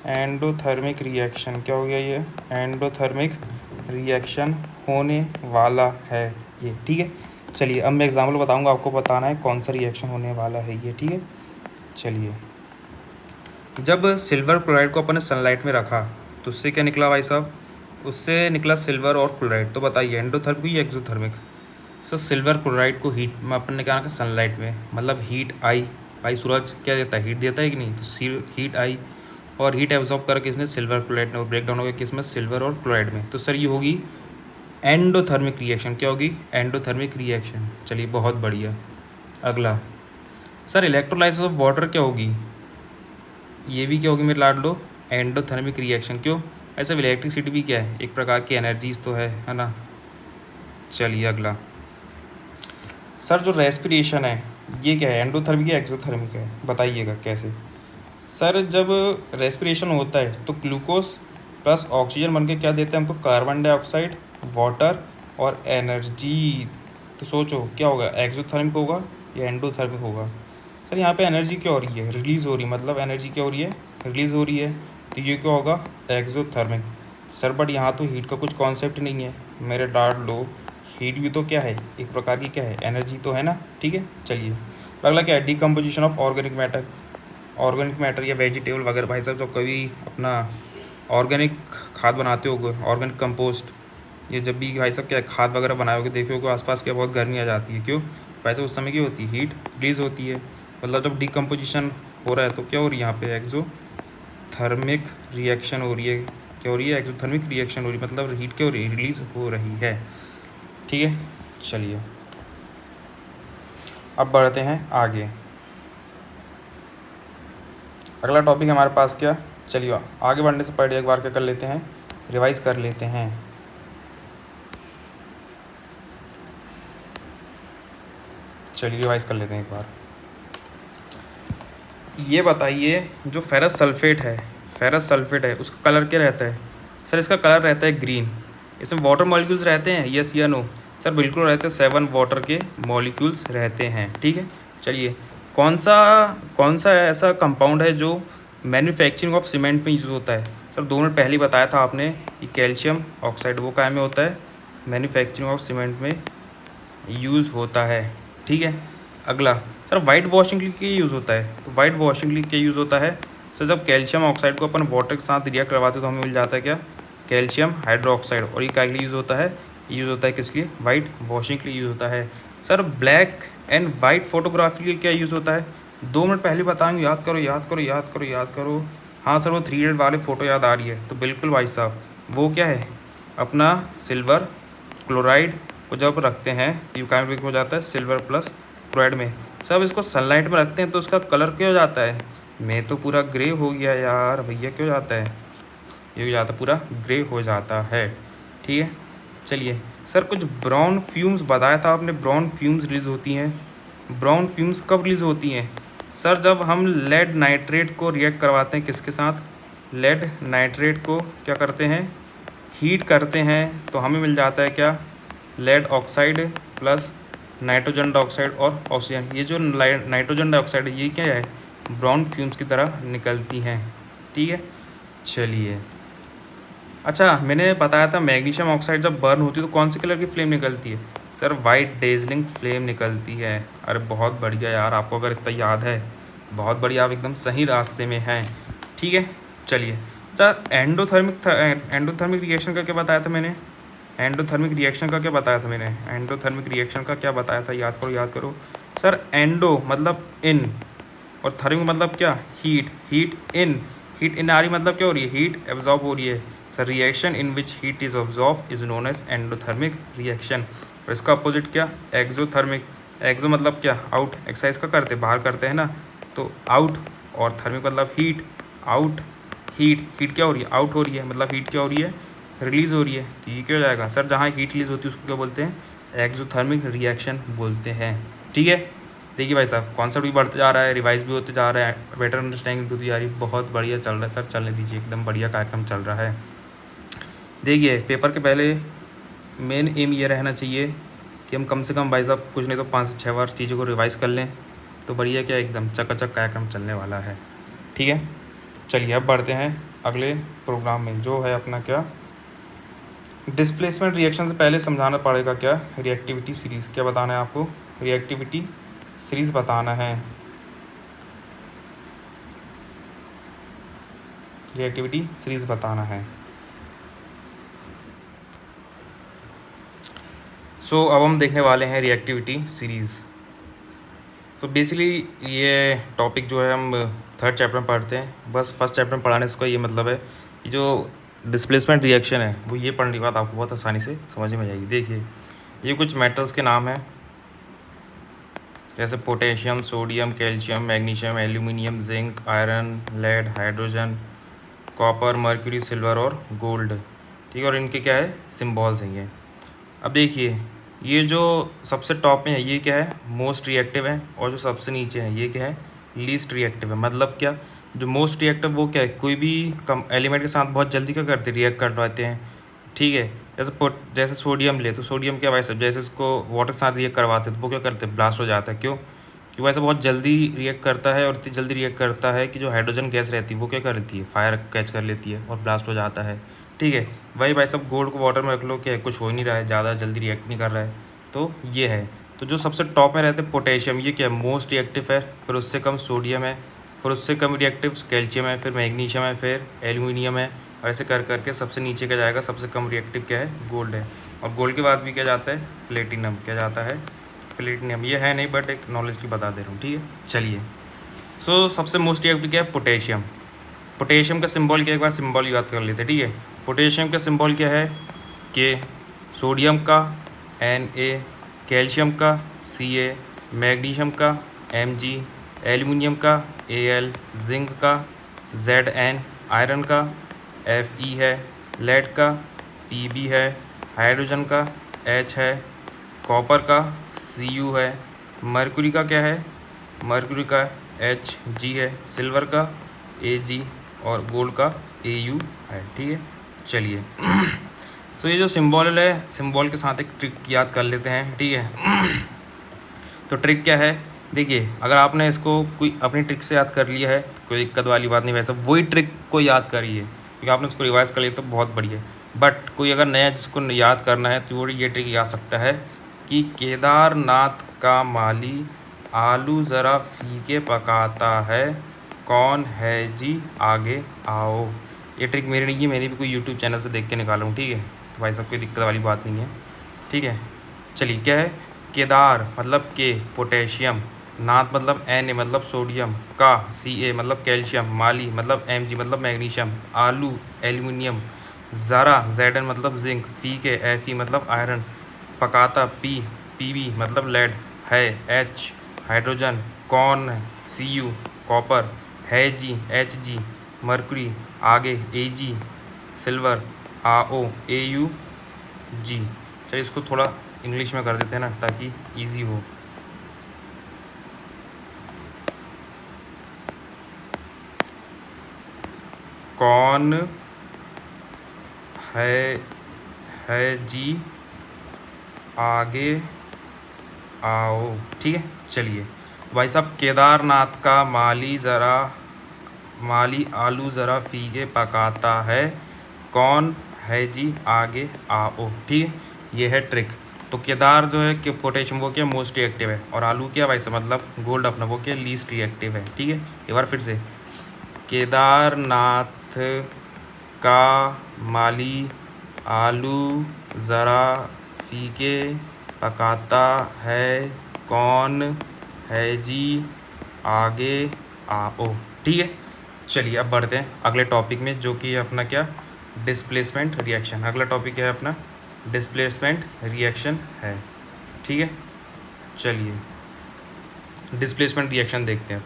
एंडोथर्मिक रिएक्शन। क्या हो गया, ये एंडोथर्मिक रिएक्शन होने वाला है ये, ठीक है। चलिए अब मैं एग्जाम्पल बताऊंगा, आपको बताना है कौन सा रिएक्शन होने वाला है ये, ठीक है। चलिए जब सिल्वर क्लोराइड को अपन ने सनलाइट में रखा तो उससे क्या निकला भाई साहब, उससे निकला सिल्वर और क्लोराइड। तो बताइए एंडोथर्मिक या एक्सोथर्मिक। सर सिल्वर क्लोराइड को हीट में अपन ने क्या रखा, सनलाइट में, मतलब हीट आई। भाई सूरज क्या देता है, हीट देता है कि नहीं, तो हीट आई और हीट एब्जॉर्ब करके इसने सिल्वर क्लोराइड में, और ब्रेक डाउन हो गया किसमें, सिल्वर और क्लोराइड में। तो सर ये होगी एंडोथर्मिक रिएक्शन। क्या होगी, एंडोथर्मिक रिएक्शन। चलिए बहुत बढ़िया। अगला सर इलेक्ट्रोलाइसिस ऑफ वाटर क्या होगी, ये भी क्या होगी मेरे लाडलो, एंडोथर्मिक रिएक्शन। क्यों, ऐसे इलेक्ट्रिसिटी भी क्या है, एक प्रकार की एनर्जीज तो है ना। चलिए अगला सर जो रेस्पिरेशन है ये क्या है, एंडोथर्मिक या एक्सोथर्मिक है, बताइएगा कैसे। सर जब रेस्पिरेशन होता है तो ग्लूकोज प्लस ऑक्सीजन बन के क्या देते हैं हमको, कार्बन डाइऑक्साइड, वाटर और एनर्जी। तो सोचो क्या होगा, एक्सोथर्मिक होगा या एंडोथर्मिक होगा। सर यहाँ पे एनर्जी क्या हो रही है, रिलीज़ हो रही है, मतलब एनर्जी क्या हो रही है, रिलीज़ हो रही है। तो ये क्या होगा, एक्सोथर्मिक। सर बट यहाँ तो हीट का कुछ कॉन्सेप्ट नहीं है मेरे डार्ट लो। हीट भी तो क्या है, एक प्रकार की क्या है, एनर्जी तो है ना। ठीक है चलिए अगला क्या है, decomposition of organic matter. Organic matter या वेजिटेबल वगैरह भाई साहब, जो कभी अपना ऑर्गेनिक खाद बनाते होगे, ऑर्गेनिक कंपोस्ट, ये जब भी भाई साहब क्या खाद वगैरह बनाए होगे, देखो होगे आसपास क्या बहुत गर्मी आ जाती है। क्यों, वैसे उस समय की होती है, हीट रिलीज होती है। मतलब जब डिकम्पोजिशन हो रहा है तो क्या हो रही है यहाँ पे, एक्सोथर्मिक रिएक्शन हो रही है। क्या हो रही है, एक्सोथर्मिक रिएक्शन हो रही है, मतलब हीट क्या हो रही है, रिलीज हो रही है। ठीक है चलिए अब बढ़ते हैं आगे। अगला टॉपिक हमारे पास क्या, चलिए आगे बढ़ने से पहले एक बार क्या कर लेते हैं, रिवाइज कर लेते हैं। चलिए रिवाइज कर लेते हैं एक बार। ये बताइए जो फेरस सल्फेट है, फेरस सल्फेट है उसका कलर क्या रहता है। सर इसका कलर रहता है ग्रीन। इसमें वाटर मॉलिक्यूल्स रहते हैं, यस या नो। सर बिल्कुल रहते हैं, 7 वाटर के मॉलिक्यूल्स रहते हैं। ठीक है चलिए कौन सा ऐसा कंपाउंड है जो मैन्युफैक्चरिंग ऑफ सीमेंट में यूज़ होता है। सर 2 मिनट पहले ही बताया था आपने कि कैल्शियम ऑक्साइड, वो काय में होता है, मैन्युफैक्चरिंग ऑफ सीमेंट में यूज़ होता है। ठीक है अगला सर वाइट वॉशिंग के लिए क्या यूज़ होता है, तो वाइट वॉशिंग के लिए क्या यूज़ होता है। सर जब कैल्शियम ऑक्साइड को अपन वाटर के साथ रिएक्ट करवाते हैं तो हमें मिल जाता है क्या, कैल्शियम हाइड्रोक्साइड। और ये क्या के लिए यूज़ होता है, यूज़ होता है किस लिए, वाइट वॉशिंग के लिए यूज़ होता है। Sir black and white photography के लिए क्या यूज़ होता है, 2 मिनट पहले बताएंगे, याद करो याद करो याद करो याद करो। हाँ सर वो 3 इडियट वाले फ़ोटो याद आ रही है, तो बिल्कुल भाई साहब वो क्या है, अपना सिल्वर क्लोराइड को जब रखते हैं ये क्या हो जाता है, सिल्वर प्लस क्लोराइड में। सब इसको सनलाइट में रखते हैं तो उसका कलर क्या हो जाता है, मैं तो पूरा ग्रे हो गया यार भैया, क्या हो जाता है, ये हो जाता है पूरा ग्रे हो जाता है। ठीक है चलिए सर कुछ ब्राउन फ्यूम्स बताया था आपने, ब्राउन फ्यूम्स रिलीज होती हैं। ब्राउन फ्यूम्स कब रिलीज होती हैं, सर जब हम लेड नाइट्रेट को रिएक्ट करवाते हैं किसके साथ, लेड नाइट्रेट को क्या करते हैं, हीट करते हैं तो हमें मिल जाता है क्या, lead oxide plus nitrogen dioxide और ऑक्सीजन। ये जो नाइट्रोजन डाइऑक्साइड है ये क्या है, ब्राउन फ्यूम्स की तरह निकलती हैं। ठीक है चलिए अच्छा मैंने बताया था मैग्नीशियम ऑक्साइड जब बर्न होती है तो कौन सी कलर की फ्लेम निकलती है, सर वाइट डेजलिंग फ्लेम निकलती है। अरे बहुत बढ़िया यार, आपको अगर इतना याद है बहुत बढ़िया, आप एकदम सही रास्ते में हैं। ठीक है चलिए अच्छा एंडोथर्मिक रिएक्शन का क्या बताया था मैंने, एंडोथर्मिक रिएक्शन का क्या बताया था मैंने, एंडोथर्मिक रिएक्शन का क्या बताया था, याद करो याद करो। सर एंडो मतलब इन और थर्मिक मतलब क्या, हीट, हीट इन आ रही मतलब क्या हो रही है, हीट एब्जॉर्ब हो रही है। Sir reaction in which heat is absorb is known as endothermic reaction. और इसका अपोजिट क्या, एक्सोथर्मिक। एक्सो मतलब क्या, आउट, एक्सरसाइज का करते बाहर करते हैं ना, तो आउट। और थर्मिक मतलब हीट, आउट, हीट क्या हो रही है, आउट हो रही है, मतलब हीट क्या हो रही है, रिलीज़ हो रही है। तो ये क्या हो जाएगा सर, जहाँ हीट रिलीज़ होती है उसको क्या बोलते हैं, एक्सोथर्मिक रिएक्शन बोलते हैं। ठीक है देखिए भाई साहब कॉन्सेप्ट भी बढ़ते जा रहा है, रिवाइज भी होते जा रहा है, बेटर अंडरस्टैंडिंग होती जा रही है, बहुत बढ़िया चल रहा है सर, चलने दीजिए, एकदम बढ़िया कार्यक्रम चल रहा है। देखिए पेपर के पहले मेन एम ये रहना चाहिए कि हम कम से कम भाई साहब कुछ नहीं तो 5 से 6 बार चीज़ों को रिवाइज कर लें, तो बढ़िया क्या एकदम चकाचक कार्यक्रम चलने वाला है। ठीक है चलिए अब बढ़ते हैं अगले प्रोग्राम में, जो है अपना क्या, डिस्प्लेसमेंट रिएक्शन से पहले समझाना पड़ेगा क्या, रिएक्टिविटी सीरीज़ क्या बताना है आपको, रिएक्टिविटी सीरीज़ बताना है। रिएक्टिविटी सीरीज़ बताना है। सो अब हम देखने वाले हैं रिएक्टिविटी सीरीज़। तो बेसिकली ये टॉपिक जो है हम थर्ड चैप्टर में पढ़ते हैं। बस फर्स्ट चैप्टर में पढ़ाने से ये मतलब है कि जो डिस्प्लेसमेंट रिएक्शन है वो ये पढ़ने के बाद आपको बहुत आसानी से समझ में आ जाएगी। देखिए ये कुछ मेटल्स के नाम हैं, जैसे potassium, sodium, calcium, magnesium, aluminium, zinc, iron, lead, hydrogen, copper, mercury, silver और गोल्ड। ठीक है, और इनके क्या है सिम्बॉल्स हैं ये। अब देखिए ये जो सबसे टॉप में है ये क्या है मोस्ट रिएक्टिव है, और जो सबसे नीचे है ये क्या है लीस्ट रिएक्टिव है। मतलब क्या, जो मोस्ट रिएक्टिव वो क्या है, कोई भी कम एलिमेंट के साथ बहुत जल्दी क्या करते हैं रिएक्ट कर पाते हैं। ठीक है, जैसे सोडियम ले तो सोडियम क्या वैसे जैसे उसको वाटर के साथ रिएक्ट करवाते हैं तो वो क्या करते हैं ब्लास्ट हो जाता है। क्यों? क्योंकि वैसे बहुत जल्दी रिएक्ट करता है, और इतनी जल्दी रिएक्ट करता है कि जो हाइड्रोजन गैस रहती है वो क्या कर लेती है फायर कैच कर लेती है और ब्लास्ट हो जाता है। ठीक है, वही भाई सब गोल्ड को वाटर में रख लो, क्या कुछ हो ही नहीं रहा है, ज़्यादा जल्दी रिएक्ट नहीं कर रहा है। तो ये है, तो जो सबसे टॉप में रहते हैं पोटेशियम, ये क्या है मोस्ट रिएक्टिव है, फिर उससे कम सोडियम है, फिर उससे कम रिएक्टिव कैल्शियम है, फिर मैग्नीशियम है, फिर एल्यूमिनियम है, और ऐसे कर करके सबसे नीचे क्या जाएगा, सबसे कम रिएक्टिव क्या है गोल्ड है। और गोल्ड के बाद भी क्या जाता है प्लेटिनम, क्या जाता है प्लेटिनम। ये है नहीं बट एक नॉलेज की बता दे रहा हूँ। ठीक है, चलिए। सो सबसे मोस्ट रिएक्टिव क्या है पोटेशियम। पोटेशियम का सिंबल क्या है, एक बार सिंबल याद कर लेते हैं। ठीक है, पोटेशियम का सिंबल क्या है के, सोडियम का Na, कैल्शियम का Ca, मैग्नीशियम का Mg, एल्यूमिनियम का Al, जिंक का Zn, आयरन का Fe है, लेड का Pb है, हाइड्रोजन का H है, कॉपर का Cu है, मर्क्यूरी का क्या है मर्क्यूरी का Hg है, सिल्वर का Ag और गोल्ड का Au है। ठीक है, चलिए। सो ये जो सिंबल है, सिंबल के साथ एक ट्रिक याद कर लेते हैं। ठीक है, तो ट्रिक क्या है, देखिए अगर आपने इसको कोई अपनी ट्रिक से याद कर लिया है तो कोई दिक्कत वाली बात नहीं, वैसे वही ट्रिक को याद करिए क्योंकि आपने उसको रिवाइज कर लिया तो बहुत बढ़िया। बट कोई अगर नया जिसको याद करना है तो वो ये ट्रिक याद सकता है कि केदारनाथ का माली आलू ज़रा फीके पकाता है, कौन है जी आगे आओ। ये ट्रिक मेरी नहीं है, मैंने भी कोई यूट्यूब चैनल से देख के निकाला हूँ। ठीक है, तो भाई साहब कोई दिक्कत वाली बात नहीं है। ठीक है, चलिए क्या है केदार मतलब के पोटेशियम, नाथ मतलब Na मतलब सोडियम, का Ca मतलब कैल्शियम, माली मतलब Mg मतलब मैग्नीशियम, आलू एल्यूमिनियम, ज़रा Zn मतलब जिंक, फी के Fe मतलब आयरन, पकाता Pb मतलब लेड, है H हाइड्रोजन, कौन Cu कॉपर, है जी Hg मर्क्यूरी, आगे Ag silver, Ao Au G। चलिए इसको थोड़ा इंग्लिश में कर देते हैं ना ताकि इजी हो। कौन है जी आगे आओ। ठीक है, चलिए भाई साहब केदारनाथ का माली आलू ज़रा फीके पकाता है, कौन है जी आगे आओ। ठीक है, ये है ट्रिक। तो केदार जो है कि पोटेशियम वो क्या मोस्ट रिएक्टिव है, और आलू क्या वैसे मतलब गोल्ड अपना वो क्या लीस्ट रिएक्टिव है। ठीक है, एक बार फिर से, केदारनाथ का माली आलू ज़रा फीके पकाता है, कौन है जी आगे आओ। ठीक है, चलिए अब बढ़ते हैं अगले टॉपिक में जो कि अपना क्या डिस्प्लेसमेंट रिएक्शन। अगला टॉपिक क्या है अपना डिस्प्लेसमेंट रिएक्शन है। ठीक है, चलिए डिस्प्लेसमेंट रिएक्शन देखते हैं।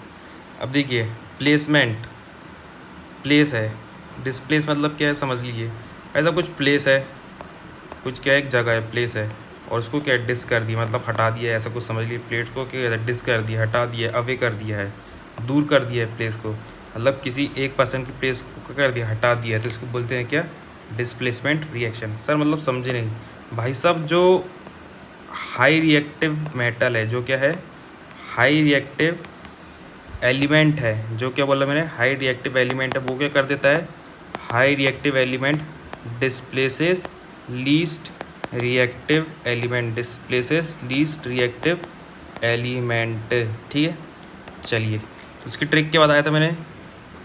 अब देखिए प्लेसमेंट, प्लेस है, डिस्प्लेस मतलब क्या है समझ लीजिए, ऐसा कुछ प्लेस है, कुछ क्या एक जगह है प्लेस है, और उसको क्या डिस कर दिया मतलब हटा दिया है, ऐसा कुछ समझ लीजिए। प्लेट को क्या डिस कर दिया, हटा दिया, अवे कर दिया है, दूर कर दिया है प्लेस को, मतलब किसी एक पर्सन की प्लेस को कर दिया हटा दिया है, तो इसको बोलते हैं क्या डिस्प्लेसमेंट रिएक्शन। सर मतलब समझे नहीं भाई साहब, जो हाई रिएक्टिव मेटल है, जो क्या है हाई रिएक्टिव एलिमेंट है, जो क्या बोला मैंने हाई रिएक्टिव एलिमेंट है, वो क्या कर देता है high reactive element displaces least reactive element, displaces least reactive element. ठीक है, चलिए तो उसकी ट्रिक क्या बताया था मैंने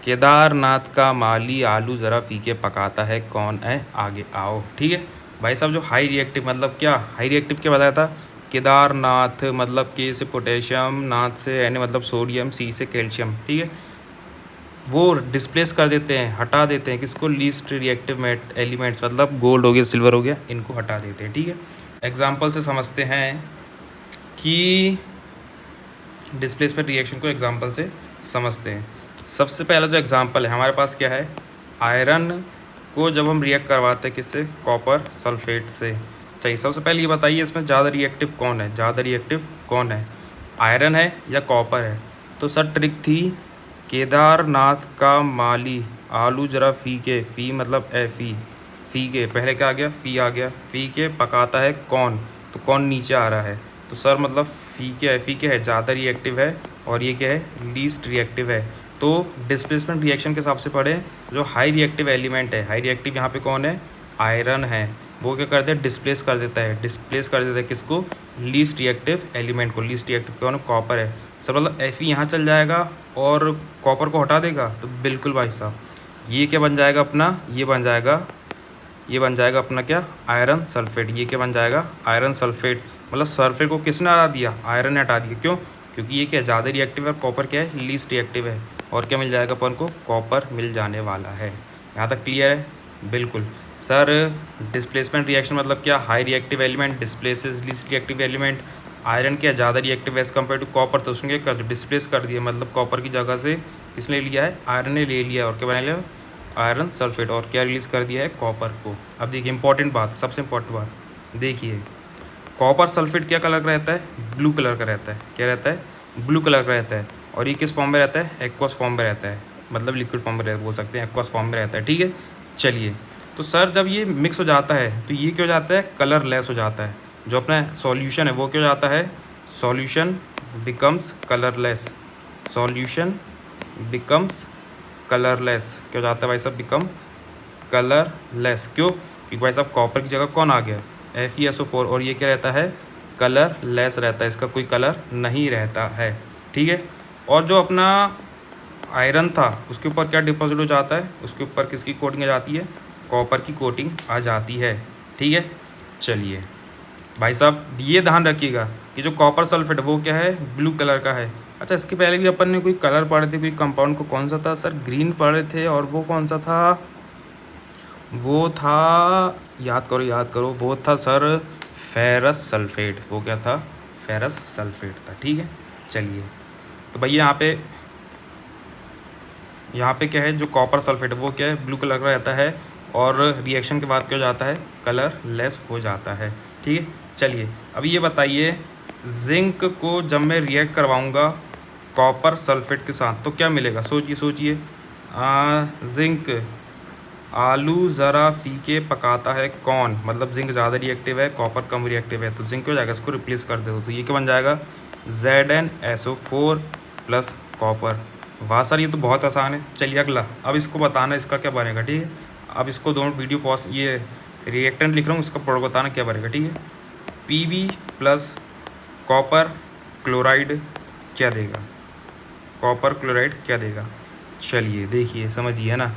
केदारनाथ का माली आलू ज़रा फीके पकाता है, कौन है, आगे आओ। ठीक है भाई साहब, जो हाई रिएक्टिव मतलब क्या, हाई रिएक्टिव क्या बताया था, केदारनाथ मतलब के से पोटेशियम, नाथ से यानी मतलब सोडियम, सी से कैल्शियम। ठीक है, वो डिस्प्लेस कर देते हैं, हटा देते हैं किसको, लीस्ट रिएक्टिव एलिमेंट्स, मतलब गोल्ड हो गया, सिल्वर हो गया, इनको हटा देते हैं। ठीक है, एग्जाम्पल से समझते हैं कि डिस्प्लेसमेंट रिएक्शन को एग्जांपल से समझते हैं। सबसे पहला जो एग्जांपल है हमारे पास क्या है, आयरन को जब हम रिएक्ट करवाते हैं किससे, कॉपर सल्फेट से। चाहिए सबसे पहले ये बताइए इसमें ज़्यादा रिएक्टिव कौन है, ज़्यादा रिएक्टिव कौन है, आयरन है या कॉपर है। तो सर ट्रिक थी, केदारनाथ का माली आलू ज़रा फीके, फी मतलब एफी, फीके पहले क्या आ गया, फी आ गया, फीके पकाता है कौन, तो कौन नीचे आ रहा है, तो सर मतलब फीके एफी के है ज़्यादा रिएक्टिव है और ये क्या है, लीस्ट रिएक्टिव है। तो डिस्प्लेसमेंट रिएक्शन के हिसाब से पढ़े, जो हाई रिएक्टिव एलिमेंट है, हाई रिएक्टिव यहाँ पे कौन है, आयरन है, वो क्या करते हैं, डिस्प्लेस कर देता है, डिस्प्लेस कर देता है किसको, लीस्ट रिएक्टिव एलिमेंट को। लीस्ट रिएक्टिव कौन है, कॉपर है। सर मतलब एफ यहाँ चल जाएगा और कॉपर को हटा देगा, तो बिल्कुल भाई साहब, ये क्या बन जाएगा अपना, ये बन जाएगा अपना क्या, आयरन सल्फेट। ये क्या बन जाएगा, आयरन सल्फेट। मतलब सल्फेट को किसने हटा दिया, आयरन ने हटा दिया। क्यों, क्योंकि ये क्या ज़्यादा रिएक्टिव है, कॉपर क्या है, लीस्ट रिएक्टिव है। और क्या मिल जाएगा अपन को, कॉपर मिल जाने वाला है। यहाँ तक क्लियर है, बिल्कुल। सर डिस्प्लेसमेंट रिएक्शन मतलब क्या, high reactive element displaces least reactive element. Iron क्या ज़्यादा reactive as compare to copper, तो उसने क्या डिस्प्लेस कर दिया, मतलब कॉपर की जगह से किसने लिया है, आयरन ने ले लिया, और क्या बना लिया, आयरन सल्फेट, और क्या रिलीज़ कर दिया है, कॉपर को। अब देखिए इंपॉर्टेंट बात, सबसे इंपॉर्टेंट बात देखिए, कॉपर सल्फेट क्या कलर का रहता है, ब्लू कलर का रहता है। क्या रहता है, ब्लू कलर का रहता है। और ये किस फॉर्म में रहता है, एक्वस फॉर्म में रहता है, मतलब लिक्विड फॉर्म में बोल सकते हैं, एक्वस फॉर्म में रहता है। ठीक है, चलिए, तो सर जब ये मिक्स हो जाता है तो ये क्या हो जाता है, कलरलेस हो जाता है। जो अपना सॉल्यूशन है वो क्या हो जाता है, solution becomes colourless, solution becomes colourless. क्या हो जाता है भाई साहब, बिकम कलरलेस। क्यों, क्योंकि भाई साहब कॉपर की जगह कौन आ गया, FeSO4, और ये क्या रहता है, कलरलेस रहता है, इसका कोई कलर नहीं रहता है। ठीक है, और जो अपना आयरन था उसके ऊपर क्या डिपॉजिट हो जाता है, उसके ऊपर किसकी कोटिंग आ जाती है, कॉपर की कोटिंग आ जाती है। ठीक है, चलिए भाई साहब ये ध्यान रखिएगा कि जो कॉपर सल्फेट वो क्या है, ब्लू कलर का है। अच्छा, इसके पहले भी अपन ने कोई कलर पढ़े थे, कोई कंपाउंड को, कौन सा था सर, ग्रीन पढ़े थे, और वो कौन सा था, वो था, याद करो, वो था सर फेरस सल्फेट। वो क्या था, फेरस सल्फेट था। ठीक है, चलिए, तो भैया यहाँ पे क्या है, जो कॉपर सल्फेट है वो क्या है, ब्लू कलर का रहता है, और रिएक्शन के बाद क्या हो जाता है, कलरलेस हो जाता है। ठीक है, चलिए अब ये बताइए, जिंक को जब मैं रिएक्ट करवाऊँगा कॉपर सल्फेट के साथ तो क्या मिलेगा, सोचिए जिंक आलू ज़रा फीके पकाता है कौन, मतलब जिंक ज़्यादा रिएक्टिव है, कॉपर कम रिएक्टिव है, तो जिंक क्या हो जाएगा, इसको रिप्लेस कर दो, तो ये क्या बन जाएगा, ZnSO4 प्लस कॉपर। वाह सर, ये तो बहुत आसान है। चलिए अगला, अब इसको बताना इसका क्या बनेगा। ठीक है, अब इसको दोनों वीडियो पॉज, ये रिएक्टेंट लिख रहा हूँ, इसका प्रोडक्ट बताना क्या बनेगा। ठीक है, Pb प्लस कॉपर क्लोराइड क्या देगा, कॉपर क्लोराइड क्या देगा। चलिए देखिए, समझिए ना,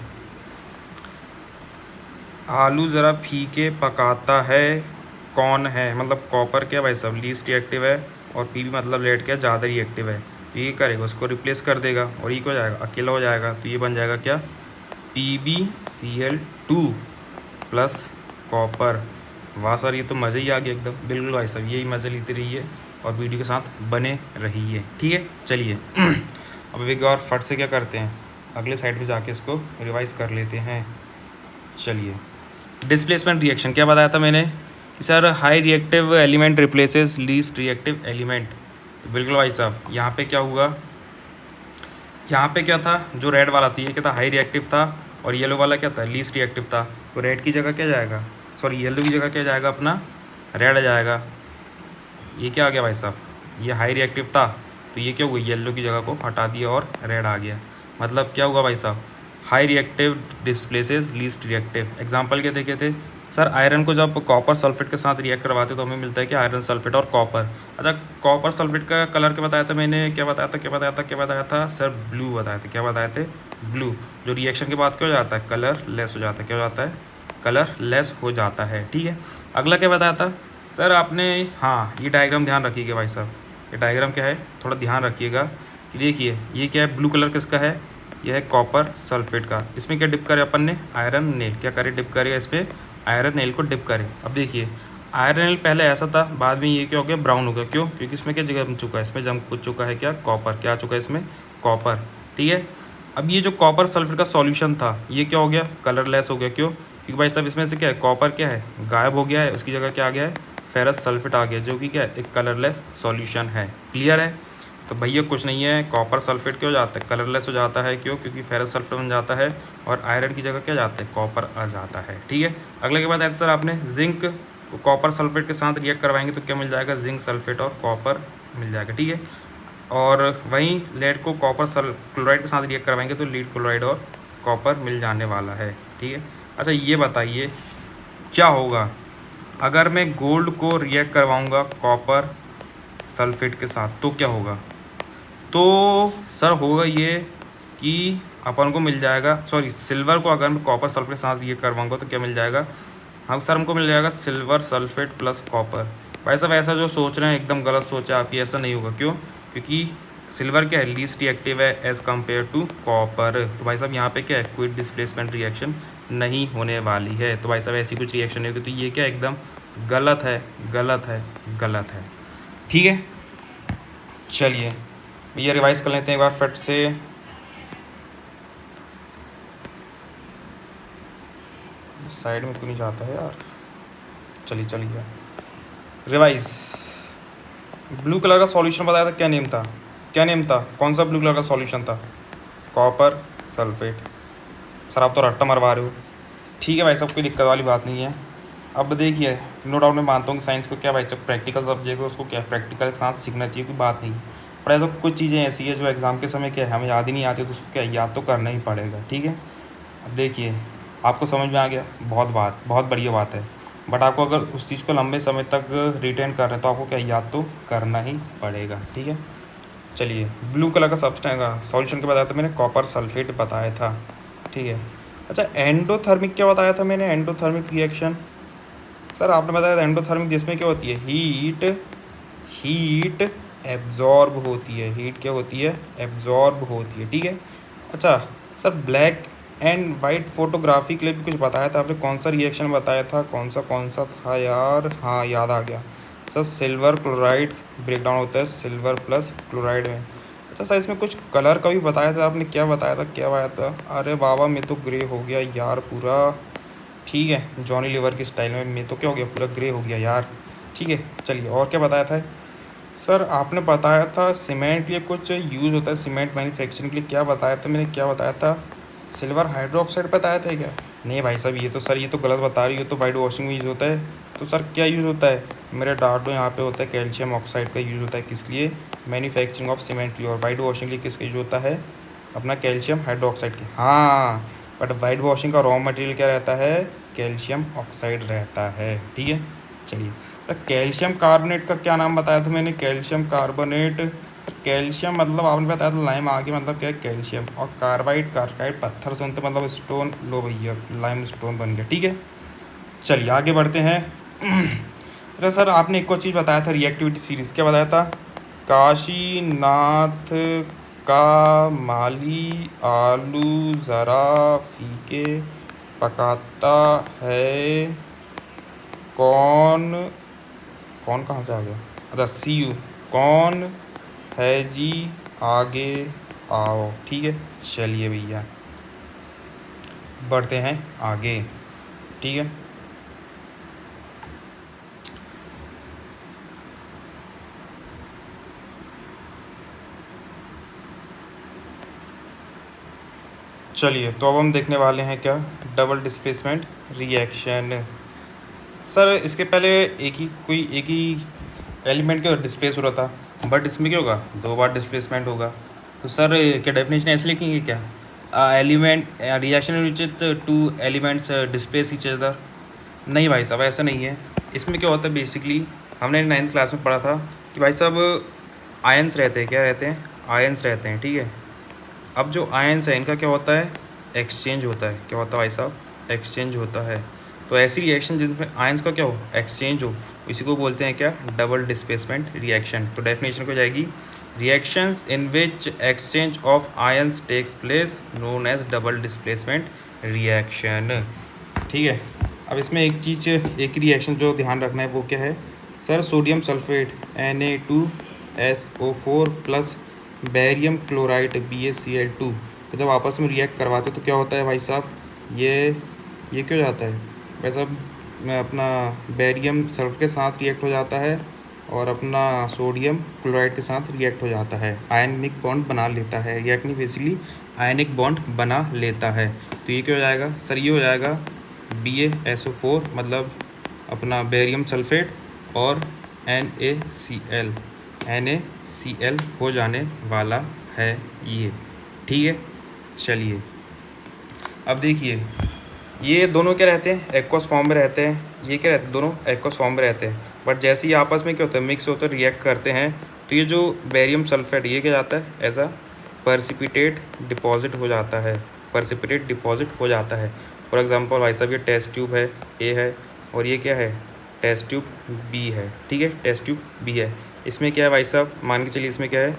आलू ज़रा फीके पकाता है कौन है, मतलब कॉपर क्या भाई साहब लीस्ट रिएक्टिव है, और Pb मतलब लेड क्या ज़्यादा रिएक्टिव है, तो ये करेगा उसको रिप्लेस कर देगा, और ये क्या हो जाएगा, अकेला हो जाएगा, तो ये बन जाएगा क्या, PbCl2 प्लस कॉपर। वाह सर, ये तो मज़े ही आ गया एकदम, बिल्कुल भाई साहब, यही मज़े लेते रहिए और वीडियो के साथ बने रहिए। ठीक है, चलिए अब एक और फट से क्या करते हैं, अगले साइड पे जाके इसको रिवाइज कर लेते हैं। चलिए, डिस्प्लेसमेंट रिएक्शन क्या बताया था मैंने कि sir high reactive element replaces least reactive element. तो बिल्कुल भाई साहब, यहाँ पे क्या हुआ, यहाँ पे क्या था, जो रेड वाला था ये क्या था, हाई रिएक्टिव था, और येलो वाला क्या था, लीस्ट रिएक्टिव था। तो रेड की जगह क्या जाएगा, सॉरी येलो की जगह क्या जाएगा, अपना रेड आ जाएगा। ये क्या आ गया भाई साहब, ये हाई रिएक्टिव था, तो ये क्या हुआ, येलो की जगह को हटा दिया और रेड आ गया। मतलब क्या हुआ भाई साहब, high reactive displaces least reactive. Example क्या देखे थे, सर आयरन को जब कॉपर सल्फेट के साथ रिएक्ट करवाते तो हमें मिलता है कि आयरन सल्फेट और कॉपर। अच्छा, कॉपर सल्फेट का कलर क्या बताया था मैंने, क्या बताया था सर, ब्लू बताया था। क्या बताए थे? ब्लू। जो रिएक्शन के बाद क्या हो जाता है? कलर लेस हो जाता है। क्या हो जाता है? कलर लेस हो जाता है। ठीक है, अगला क्या बताया था सर आपने? हाँ, ये डायग्राम ध्यान रखिएगा भाई साहब। ये डायग्राम क्या है, थोड़ा ध्यान रखिएगा कि देखिए ये क्या है, ब्लू कलर किसका है? यह है कॉपर सल्फेट का। इसमें क्या डिप करे अपन ने? Iron nail. क्या करे? डिप करेगा इसमें, आयरन नेल को डिप करे। अब देखिए आयरन नेल पहले ऐसा था, बाद में ये क्या हो गया? ब्राउन हो गया। क्यों? क्योंकि इसमें क्या जगह चुका है? इसमें जम चुका है क्या? कॉपर। क्या आ चुका है इसमें? कॉपर। ठीक है, अब ये जो कॉपर सल्फेट का सॉल्यूशन था ये क्या हो गया? कलरलेस हो गया। क्यों? क्योंकि भाई साहब इसमें से क्या है? कॉपर क्या है? गायब हो गया है, उसकी जगह क्या आ गया है? फेरस सल्फेट आ गया, जो कि क्या है? एक कलरलेस सॉल्यूशन है। क्लियर है? तो भैया कुछ नहीं है, कॉपर सल्फेट क्या हो जाता है? कलरलेस हो जाता है। क्यों? क्योंकि फेरस सल्फेट बन जाता है और आयरन की जगह क्या जाता है? कॉपर आ जाता है। ठीक है, अगले के बाद आया सर आपने जिंक को कॉपर सल्फेट के साथ रिएक्ट करवाएंगे तो क्या मिल जाएगा? जिंक सल्फेट और कॉपर मिल जाएगा। ठीक है, और वहीं लेड को कॉपर क्लोराइड के साथ रिएक्ट करवाएंगे तो लीड क्लोराइड और कॉपर मिल जाने वाला है। ठीक है, अच्छा ये बताइए क्या होगा अगर मैं गोल्ड को रिएक्ट करवाऊंगा कॉपर सल्फेट के साथ, तो क्या होगा? तो सर होगा ये कि अपन को मिल जाएगा, सॉरी सिल्वर को अगर मैं कॉपर सल्फेट के साथ रिएक्ट करवाऊंगा तो क्या मिल जाएगा? हाँ सर, हमको मिल जाएगा सिल्वर सल्फेट प्लस कॉपर। भाई साहब ऐसा जो सोच रहे हैं एकदम गलत सोच है आपकी, ऐसा नहीं होगा। क्यों? क्योंकि सिल्वर क्या है? लीस्ट रिएक्टिव है एज़ कम्पेयर टू कॉपर। तो भाई साहब यहाँ पे क्या है? कोई डिस्प्लेसमेंट रिएक्शन नहीं होने वाली है। तो भाई साहब ऐसी कुछ रिएक्शन नहीं होगी। तो ये क्या एकदम गलत है, गलत है, गलत है। ठीक है, चलिए ये रिवाइज कर लेते हैं एक बार फट से। साइड में क्यों नहीं जाता है यार? चलिए रिवाइज। ब्लू कलर का सॉल्यूशन बताया था, क्या नेम था? क्या नेम था? कौन सा ब्लू कलर का सॉल्यूशन था? Copper sulphate. सर आप तो रट्टा मरवा रहे हो। ठीक है भाई साहब, कोई दिक्कत वाली बात नहीं है। अब देखिए नो डाउट मैं मानता हूँ कि साइंस को क्या भाई साहब प्रैक्टिकल सब्जेक्ट है, उसको क्या प्रैक्टिकल के साथ सीखना चाहिए, कोई बात नहीं। पर ऐसा कुछ चीज़ें ऐसी है जो एग्ज़ाम के समय क्या है हमें याद ही नहीं आती, तो उसको क्या याद तो करना ही पड़ेगा। ठीक है, अब देखिए आपको समझ में आ गया, बहुत बढ़िया बात है। बट आपको अगर उस चीज़ को लंबे समय तक रिटेन कर रहे हैं तो आपको क्या याद तो करना ही पड़ेगा। ठीक है, चलिए ब्लू कलर का सब्सटेंस का सॉल्यूशन क्या बताया था मैंने? कॉपर सल्फेट बताया था। ठीक है, अच्छा एंडोथर्मिक क्या बताया था मैंने? एंडोथर्मिक रिएक्शन सर आपने बताया था एंडोथर्मिक, जिसमें क्या होती है? हीट एब्जॉर्ब होती है। हीट क्या होती है? एब्जॉर्ब होती है। ठीक है, अच्छा sir black and white photography के लिए भी कुछ बताया था आपने, कौन सा रिएक्शन बताया था? कौन सा था यार? हाँ याद आ गया सर, सिल्वर क्लोराइड ब्रेकडाउन होता है सिल्वर प्लस क्लोराइड में। अच्छा सर इसमें कुछ कलर का भी बताया था आपने, क्या बताया था? क्या बताया था? अरे बाबा मैं तो ग्रे हो गया यार पूरा। ठीक है, जॉनी लीवर की स्टाइल में मैं तो क्या हो गया? पूरा ग्रे हो गया यार। ठीक है, चलिए और क्या बताया था सर आपने? बताया था सीमेंट के लिए कुछ यूज़ होता है, सीमेंट मैन्युफैक्चरिंग के लिए क्या बताया था मैंने? क्या बताया था? सिल्वर हाइड्रोक्साइड बताया था क्या? नहीं भाई साहब ये तो सर ये तो गलत बता रही हो, तो वाइट वॉशिंग में यूज़ होता है। तो सर क्या यूज़ होता है? मेरे डाट दो, यहाँ पे होता है कैल्शियम ऑक्साइड का यूज़ होता है। किस लिए? मैन्युफैक्चरिंग ऑफ सीमेंट के लिए। और वाइट वॉशिंग के लिए किसका यूज़ होता है? अपना कैल्शियम हाइड्रोक्साइड की। हाँ, बट वाइट वॉशिंग का रॉ मटेरियल क्या रहता है? कैल्शियम ऑक्साइड रहता है। ठीक है, चलिए तो कैल्शियम कार्बोनेट का क्या नाम बताया था मैंने? कैल्शियम कार्बोनेट सर, कैल्शियम मतलब आपने बताया था लाइम, आगे मतलब क्या है? कैल्शियम। और कार्बाइड पत्थर से बनते मतलब स्टोन। लो भैया लाइम स्टोन बन गया। ठीक है, चलिए आगे बढ़ते हैं। अच्छा सर आपने एक और चीज़ बताया था, रिएक्टिविटी सीरीज़ क्या बताया था? काशीनाथ का माली आलू ज़रा फीके पकाता है। कौन कौन कहाँ से आ गया? अच्छा सी यू। कौन है जी? आगे आओ। ठीक है, चलिए भैया बढ़ते हैं आगे। ठीक है, चलिए तो अब हम देखने वाले हैं क्या? Double displacement reaction. सर इसके पहले एक ही एलिमेंट क्या डिस्प्लेस हो रहा था, बट इसमें क्या होगा? दो बार डिस्प्लेसमेंट होगा। तो सर क्या डेफिनेशन ऐसे लिखेंगे क्या? Element reaction in which two elements displace each other. नहीं भाई साहब, ऐसा नहीं है। इसमें क्या होता है बेसिकली, हमने 9th क्लास में पढ़ा था कि भाई साहब आयंस रहते हैं, क्या रहते हैं, आयंस रहते हैं, ठीक है। अब जो आयंस है इनका क्या होता है, एक्सचेंज होता है। क्या होता है भाई साहब, एक्सचेंज होता है। तो ऐसी रिएक्शन जिसमें आयंस का क्या हो, एक्सचेंज हो, इसी को बोलते हैं क्या, डबल डिस्प्लेसमेंट रिएक्शन। तो डेफिनेशन हो जाएगी, reactions in which exchange of ions takes place known as double displacement reaction, ठीक है। अब इसमें एक चीज़, एक रिएक्शन जो ध्यान रखना है वो क्या है sir, sodium sulphate Na2SO4 plus barium chloride BaCl2, तो जब आपस में रिएक्ट करवाते तो क्या होता है भाई साहब, ये क्यों जाता है भाई साहब, मैं अपना बेरियम सल्फर के साथ रिएक्ट हो जाता है और अपना सोडियम क्लोराइड के साथ रिएक्ट हो जाता है, आयनिक बॉन्ड बना लेता है, रिएक्ट नहीं बेसिकली आयनिक बॉन्ड बना लेता है। तो ये क्या हो जाएगा सर, ये हो जाएगा BaSO4 मतलब अपना बेरियम सल्फेट और NaCl हो जाने वाला है ये, ठीक है। चलिए अब देखिए, ये दोनों क्या रहते हैं, एक्वस फॉर्म में रहते हैं। ये क्या रहते हैं, दोनों एक्वस फॉर्म में रहते हैं। बट जैसे ही आपस में क्या होता है, मिक्स होते हैं, रिएक्ट करते हैं, तो ये जो बेरियम सल्फेट ये क्या जाता है, एज अ पर्सिपिटेट डिपॉजिट हो जाता है, पर्सिपिटेट डिपॉजिट हो जाता है। फॉर एग्जांपल भाई साहब ये टेस्ट ट्यूब है, ए है, और ये क्या है, टेस्ट ट्यूब बी है, ठीक है, टेस्ट ट्यूब बी है। इसमें क्या है भाई साहब, मान के चलिए इसमें क्या है,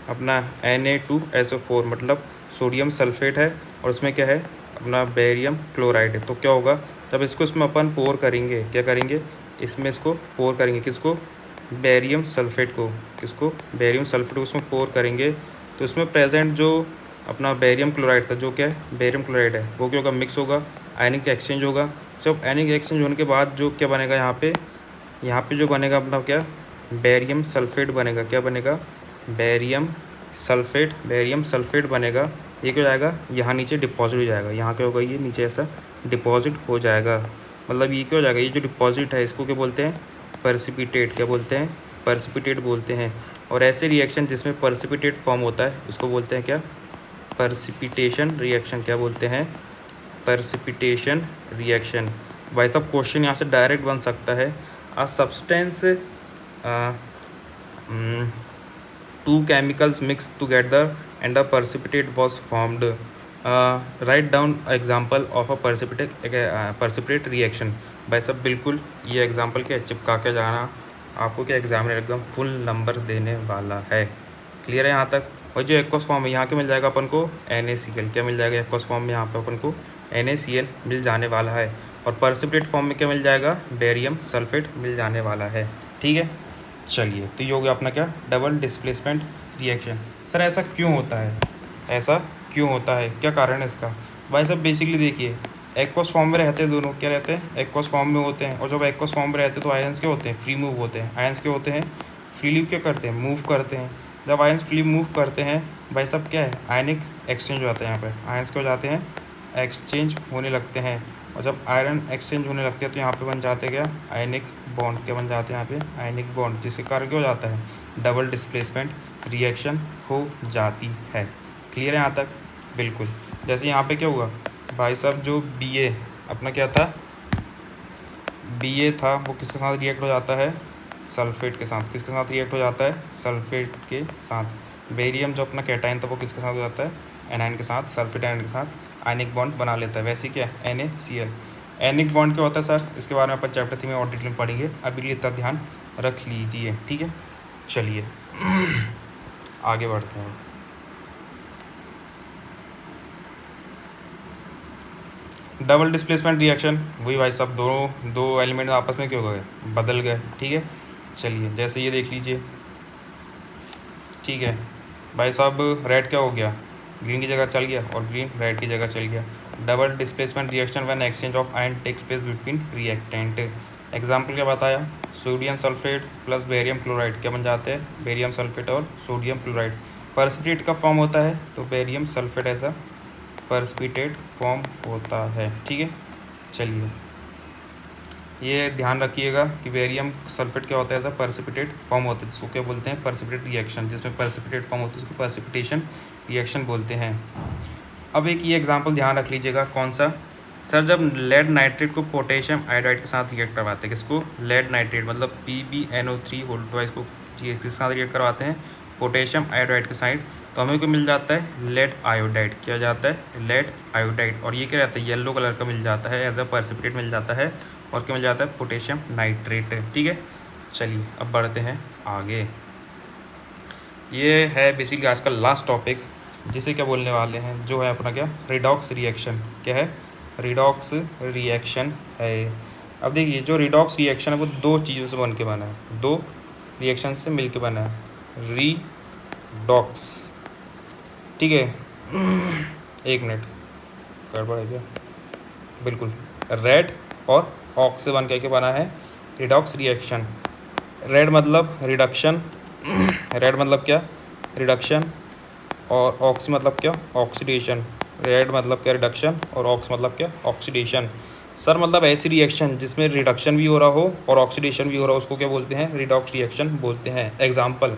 अपना Na2SO4 मतलब सोडियम सल्फेट है, और उसमें क्या है, अपना बेरियम क्लोराइड है। तो क्या होगा, जब इसको इसमें अपन पोर करेंगे, क्या करेंगे, इसमें इसको पोर करेंगे, किसको, बेरियम सल्फेट को, किसको, बेरियम सल्फेट को उसमें पोर करेंगे, तो इसमें प्रेजेंट जो अपना बेरियम क्लोराइड था, जो क्या है, बेरियम क्लोराइड है, वो क्या होगा, मिक्स होगा, आयनिक एक्सचेंज होगा। जब आयनिक एक्सचेंज होने के बाद जो क्या बनेगा, यहाँ पे जो बनेगा अपना क्या, बेरियम सल्फेट बनेगा। क्या बनेगा, बेरियम सल्फेट बनेगा। ये क्या हो जाएगा, यहाँ नीचे डिपॉजिट हो जाएगा, यहाँ क्या होगा, ये नीचे ऐसा डिपॉजिट हो जाएगा। मतलब ये क्या हो जाएगा, ये जो डिपॉजिट है इसको क्या बोलते हैं, पर्सिपिटेट। क्या बोलते हैं, पर्सिपिटेट बोलते हैं। और ऐसे रिएक्शन जिसमें पर्सिपिटेट फॉर्म होता है उसको बोलते हैं क्या, पर्सिपिटेशन रिएक्शन। क्या बोलते हैं, पर्सिपिटेशन रिएक्शन। भाई साहब क्वेश्चन यहाँ से डायरेक्ट बन सकता है, a substance two chemicals mixed together and a precipitate was formed. Write down example of a precipitate reaction. भाई सब बिल्कुल ये एग्जाम्पल क्या चिपका के जाना, आपको क्या एग्जामिनर एकदम फुल नंबर देने वाला है। क्लियर है यहाँ तक। और जो एक्वस फॉर्म है यहाँ के मिल जाएगा अपन को NaCl। क्या मिल जाएगा एक्वस फॉर्म में, यहाँ पे अपन को NaCl मिल जाने वाला है। और पर्सिपिटेट फॉर्म में क्या मिल जाएगा, बेरियम सल्फेट मिल जाने वाला है, ठीक है। चलिए तो ये हो गया अपना क्या, डबल डिस्प्लेसमेंट रिएक्शन। सर ऐसा क्यों होता है, ऐसा क्यों होता है, क्या कारण है इसका। भाई साहब बेसिकली देखिए, एक्वस फॉर्म में रहते हैं दोनों, क्या रहते हैं, एक्वस फॉर्म में होते हैं। और जब एक्वस फॉर्म में रहते हैं तो आयंस क्या होते हैं, फ्री मूव होते हैं। आयंस क्या होते हैं, फ्रीली क्या करते हैं, मूव करते हैं। जब आयंस फ्री मूव करते हैं भाई साहब क्या है, आयनिक एक्सचेंज हो जाता है। यहाँ पर आयंस क्या हो जाते हैं, एक्सचेंज होने लगते हैं। और जब आयरन एक्सचेंज होने लगते हैं तो यहाँ पे बन जाते हैं क्या, आयनिक बॉन्ड। क्या बन जाते हैं यहाँ पे, आयनिक बॉन्ड, जिसके कारण क्या हो जाता है, डबल डिस्प्लेसमेंट रिएक्शन हो जाती है। क्लियर है यहाँ तक, बिल्कुल। जैसे यहाँ पे क्या हुआ भाई साहब, जो Ba अपना क्या था, Ba था, वो किसके साथ रिएक्ट हो जाता है, सल्फेट के साथ। किसके साथ रिएक्ट हो जाता है, सल्फेट के साथ। बेरियम जो अपना कैटाइन था वो किसके साथ हो जाता है, एनाइन के साथ, सल्फेट एनाइन के साथ आयनिक बॉन्ड बना लेता है। वैसे क्या NaCl। एनिक बॉन्ड क्या होता है सर, इसके बारे में अपन चैप्टर 3 में और डिटेल में पढ़ेंगे, अभी लिए इतना ध्यान रख लीजिए, ठीक है। चलिए आगे बढ़ते हैं। डबल डिस्प्लेसमेंट रिएक्शन, वही भाई साहब दो एलिमेंट आपस में क्या हो गए, बदल गए, ठीक है। चलिए जैसे ये देख लीजिए, ठीक है भाई साहब, रेड क्या हो गया, ग्रीन की जगह चल गया, और ग्रीन रेड की जगह चल गया। Double displacement reaction when exchange of ion takes place between reactant. Example क्या बताया, sodium sulphate plus barium chloride क्या बन जाते हैं, बेरियम सल्फेट और सोडियम क्लोराइड। पर्सिपिटेट का फॉर्म होता है तो बेरियम सल्फेट ऐसा पर्सिपिटेट फॉर्म होता है, ठीक है। चलिए ये ध्यान रखिएगा कि बेरियम सल्फेट क्या होता है, ऐसा पर्सिपिटेट फॉर्म होता है, जिसको क्या बोलते हैं, पर्सिपिटेट रिएक्शन। जिसमें पर्सिपिटेट फॉर्म होता है उसको पर्सिपिटेशन रिएक्शन बोलते हैं। अब एक ये एग्जांपल ध्यान रख लीजिएगा, कौन सा, सर जब लेड नाइट्रेट को पोटेशियम आयोडाइड के साथ रिएक्ट करवाते हैं, किसको, लेड नाइट्रेट मतलब PbNO3 होल ट्वाइस को किसके साथ रिएक्ट करवाते हैं, पोटेशियम आयोडाइड के साथ, तो हमें को मिल जाता है लेड आयोडाइड, क्या जाता है, लेड आयोडाइड। और ये क्या रहता है, येलो कलर का मिल जाता है, एज अ पर्सिपिटेट मिल जाता है, और क्या मिल जाता है, पोटेशियम नाइट्रेट। ठीक है, चलिए अब बढ़ते हैं आगे। ये है बेसिकली आज का लास्ट टॉपिक, जिसे क्या बोलने वाले हैं, जो है अपना क्या, रिडॉक्स रिएक्शन। क्या है, रिडॉक्स रिएक्शन है। अब देखिए जो रिडॉक्स रिएक्शन है वो दो चीज़ों से बन के बना है, दो रिएक्शन से मिल के बना है, रिडॉक्स। ठीक है, एक मिनट, गड़बड़ है क्या, बिल्कुल, रेड और ऑक्स से बन करके बना है रिडॉक्स रिएक्शन। रेड मतलब रिडक्शन, रेड मतलब क्या, रिडक्शन, और ऑक्स मतलब क्या, ऑक्सीडेशन। रेड मतलब क्या, रिडक्शन, और ऑक्स मतलब क्या, ऑक्सीडेशन। सर मतलब ऐसी रिएक्शन जिसमें रिडक्शन भी हो रहा हो और ऑक्सीडेशन भी हो रहा हो, उसको क्या बोलते हैं, रिडॉक्स रिएक्शन बोलते हैं। एग्जाम्पल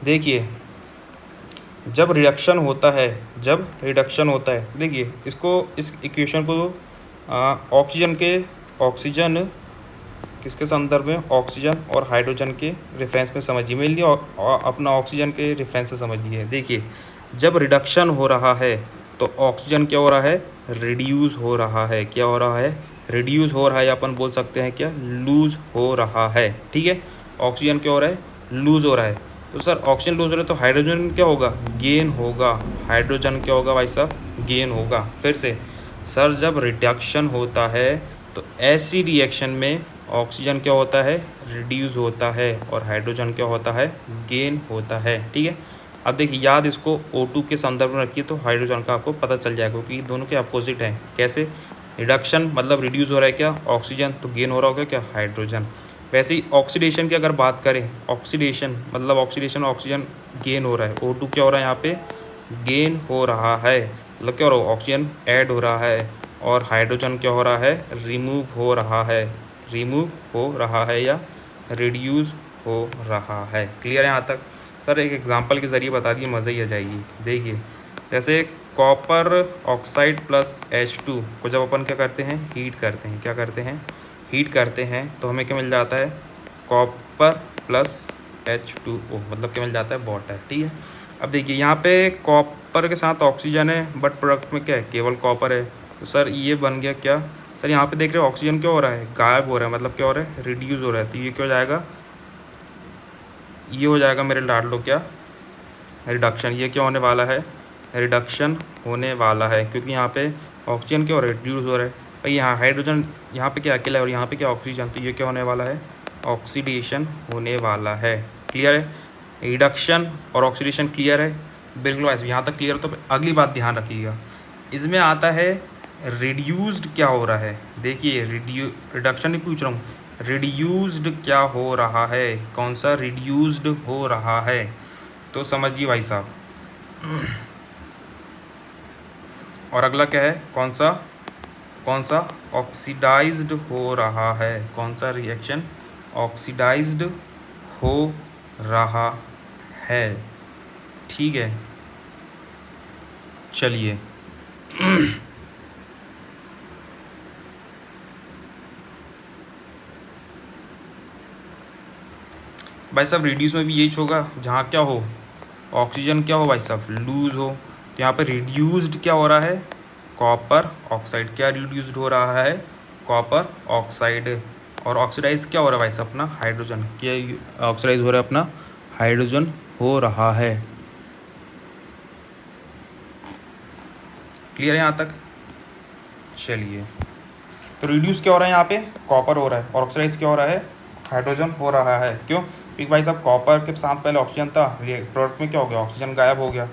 देखिए, जब रिडक्शन होता है, जब रिडक्शन होता है, देखिए इसको, इस इक्वेशन को ऑक्सीजन किसके संदर्भ में, ऑक्सीजन और हाइड्रोजन के रेफरेंस में समझिए, मेरे लिए अपना ऑक्सीजन के रेफरेंस से समझिए। देखिए जब रिडक्शन हो रहा है तो ऑक्सीजन क्या हो रहा है, रिड्यूस हो रहा है, क्या हो रहा है, रिड्यूस हो रहा है, या अपन बोल सकते हैं क्या, लूज हो रहा है। ठीक है, ऑक्सीजन क्या हो रहा है, लूज हो रहा है। तो सर ऑक्सीजन लूज हो रहा है तो हाइड्रोजन क्या होगा, गेन होगा, हाइड्रोजन क्या होगा भाई साहब, गेन होगा। फिर से सर जब रिडक्शन होता है तो ऐसी रिएक्शन में ऑक्सीजन क्या होता है, रिड्यूस होता है, और हाइड्रोजन क्या होता है, गेन होता है। ठीक है, अब देखिए याद इसको O2 के संदर्भ में रखिए तो हाइड्रोजन का आपको पता चल जाएगा, क्योंकि दोनों के अपोजिट हैं। कैसे, रिडक्शन मतलब रिड्यूस हो रहा है क्या, ऑक्सीजन, तो गेन हो रहा होगा क्या, हाइड्रोजन। वैसे ही ऑक्सीडेशन की अगर बात करें, ऑक्सीडेशन मतलब ऑक्सीडेशन, ऑक्सीजन गेन हो रहा है, O2 क्या हो रहा है यहाँ पे, गेन हो रहा है, मतलब क्या हो रहा है, ऑक्सीजन ऐड हो रहा है, और हाइड्रोजन क्या हो रहा है, रिमूव हो रहा है, रिमूव हो रहा है या रिड्यूस हो रहा है। क्लियर है यहाँ तक। सर एक एग्जांपल के ज़रिए बता दिए, मज़ा ही आ जाएगी। देखिए जैसे कॉपर ऑक्साइड प्लस H2 को जब अपन क्या करते हैं, हीट करते हैं, क्या करते हैं, हीट करते हैं, तो हमें क्या मिल जाता है, कॉपर प्लस H2O, मतलब क्या मिल जाता है, वाटर। ठीक है, अब देखिए यहाँ पे कॉपर के साथ ऑक्सीजन है, बट प्रोडक्ट में क्या है, केवल कॉपर है। तो सर ये बन गया क्या, सर यहाँ पे देख रहे हो ऑक्सीजन क्या हो रहा है, गायब हो रहा है, मतलब क्या हो रहा है, रिड्यूस हो रहा है। तो ये क्या हो जाएगा, ये हो जाएगा मेरे लाडलो क्या, रिडक्शन। ये क्या होने वाला है, रिडक्शन होने वाला है, क्योंकि यहाँ पे ऑक्सीजन क्या हो रहा है, रिड्यूस हो रहा है। भाई यहाँ हाइड्रोजन, यहाँ पे क्या अकेला है, और यहाँ पे क्या ऑक्सीजन, तो ये क्या होने वाला है, ऑक्सीडेशन होने वाला है। क्लियर है, रिडक्शन और ऑक्सीडेशन क्लियर है, बिल्कुल ऐसे। यहाँ तक क्लियर हो तो अगली बात ध्यान रखिएगा, इसमें आता है रिड्यूस्ड क्या हो रहा है। देखिए रिडक्शन नहीं पूछ रहा हूँ, रिड्यूस्ड क्या हो रहा है, कौन सा रिड्यूस्ड हो रहा है, तो समझिए भाई साहब। और अगला क्या है, कौन सा, कौन सा, ऑक्सीडाइज्ड हो रहा है, कौन सा रिएक्शन, ऑक्सीडाइज्ड हो रहा है। ठीक है, चलिए भाई साहब रिड्यूस में भी यही होगा, जहाँ क्या हो, ऑक्सीजन क्या हो भाई साहब, लूज हो। तो यहाँ पे रिड्यूस्ड क्या हो रहा है, कॉपर ऑक्साइड, क्या रिड्यूस्ड हो रहा है, कॉपर ऑक्साइड। और ऑक्सीडाइज क्या हो रहा है भाई साहब, अपना हाइड्रोजन, क्या ऑक्सीडाइज हो रहा है, अपना हाइड्रोजन हो रहा है। क्लियर है यहाँ तक, चलिए। तो रिड्यूस क्या हो रहा है, यहाँ पे कॉपर हो रहा है, और ऑक्सीडाइज क्या हो रहा है, हाइड्रोजन हो रहा है। क्यों, क्योंकि भाई साहब कॉपर के साथ पहले ऑक्सीजन था, प्रोडक्ट में क्या हो गया, ऑक्सीजन गायब हो गया,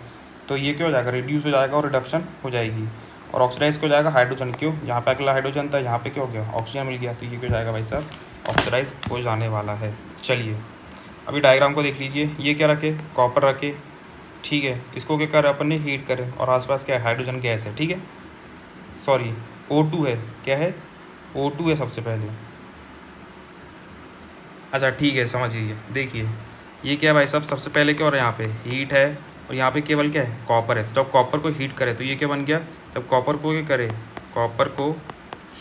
तो ये क्या हो जाएगा, रिड्यूस हो जाएगा और रिडक्शन हो जाएगी। और ऑक्सीडाइज क्या हो जाएगा, हाइड्रोजन, क्यों, यहाँ पे अगला हाइड्रोजन था, यहाँ पे क्या हो गया, ऑक्सीजन मिल गया, तो ये क्या हो जाएगा भाई साहब, ऑक्सीडाइज हो जाने वाला है। चलिए अभी डायग्राम को देख लीजिए, ये क्या रखे, कॉपर रखे, ठीक है, इसको क्या करें अपन ने, हीट करें, और आसपास क्या है, हाइड्रोजन गैस है। ठीक है, सॉरी O2 है, क्या है, O2 है सबसे पहले। अच्छा ठीक है, समझिए, देखिए ये क्या है भाई साहब, सबसे पहले क्या हो रहा है, यहाँ पे हीट है, और यहाँ पे केवल क्या है, कॉपर है। तो जब कॉपर को हीट करे तो ये क्या बन गया, जब कॉपर को क्या करे, कॉपर को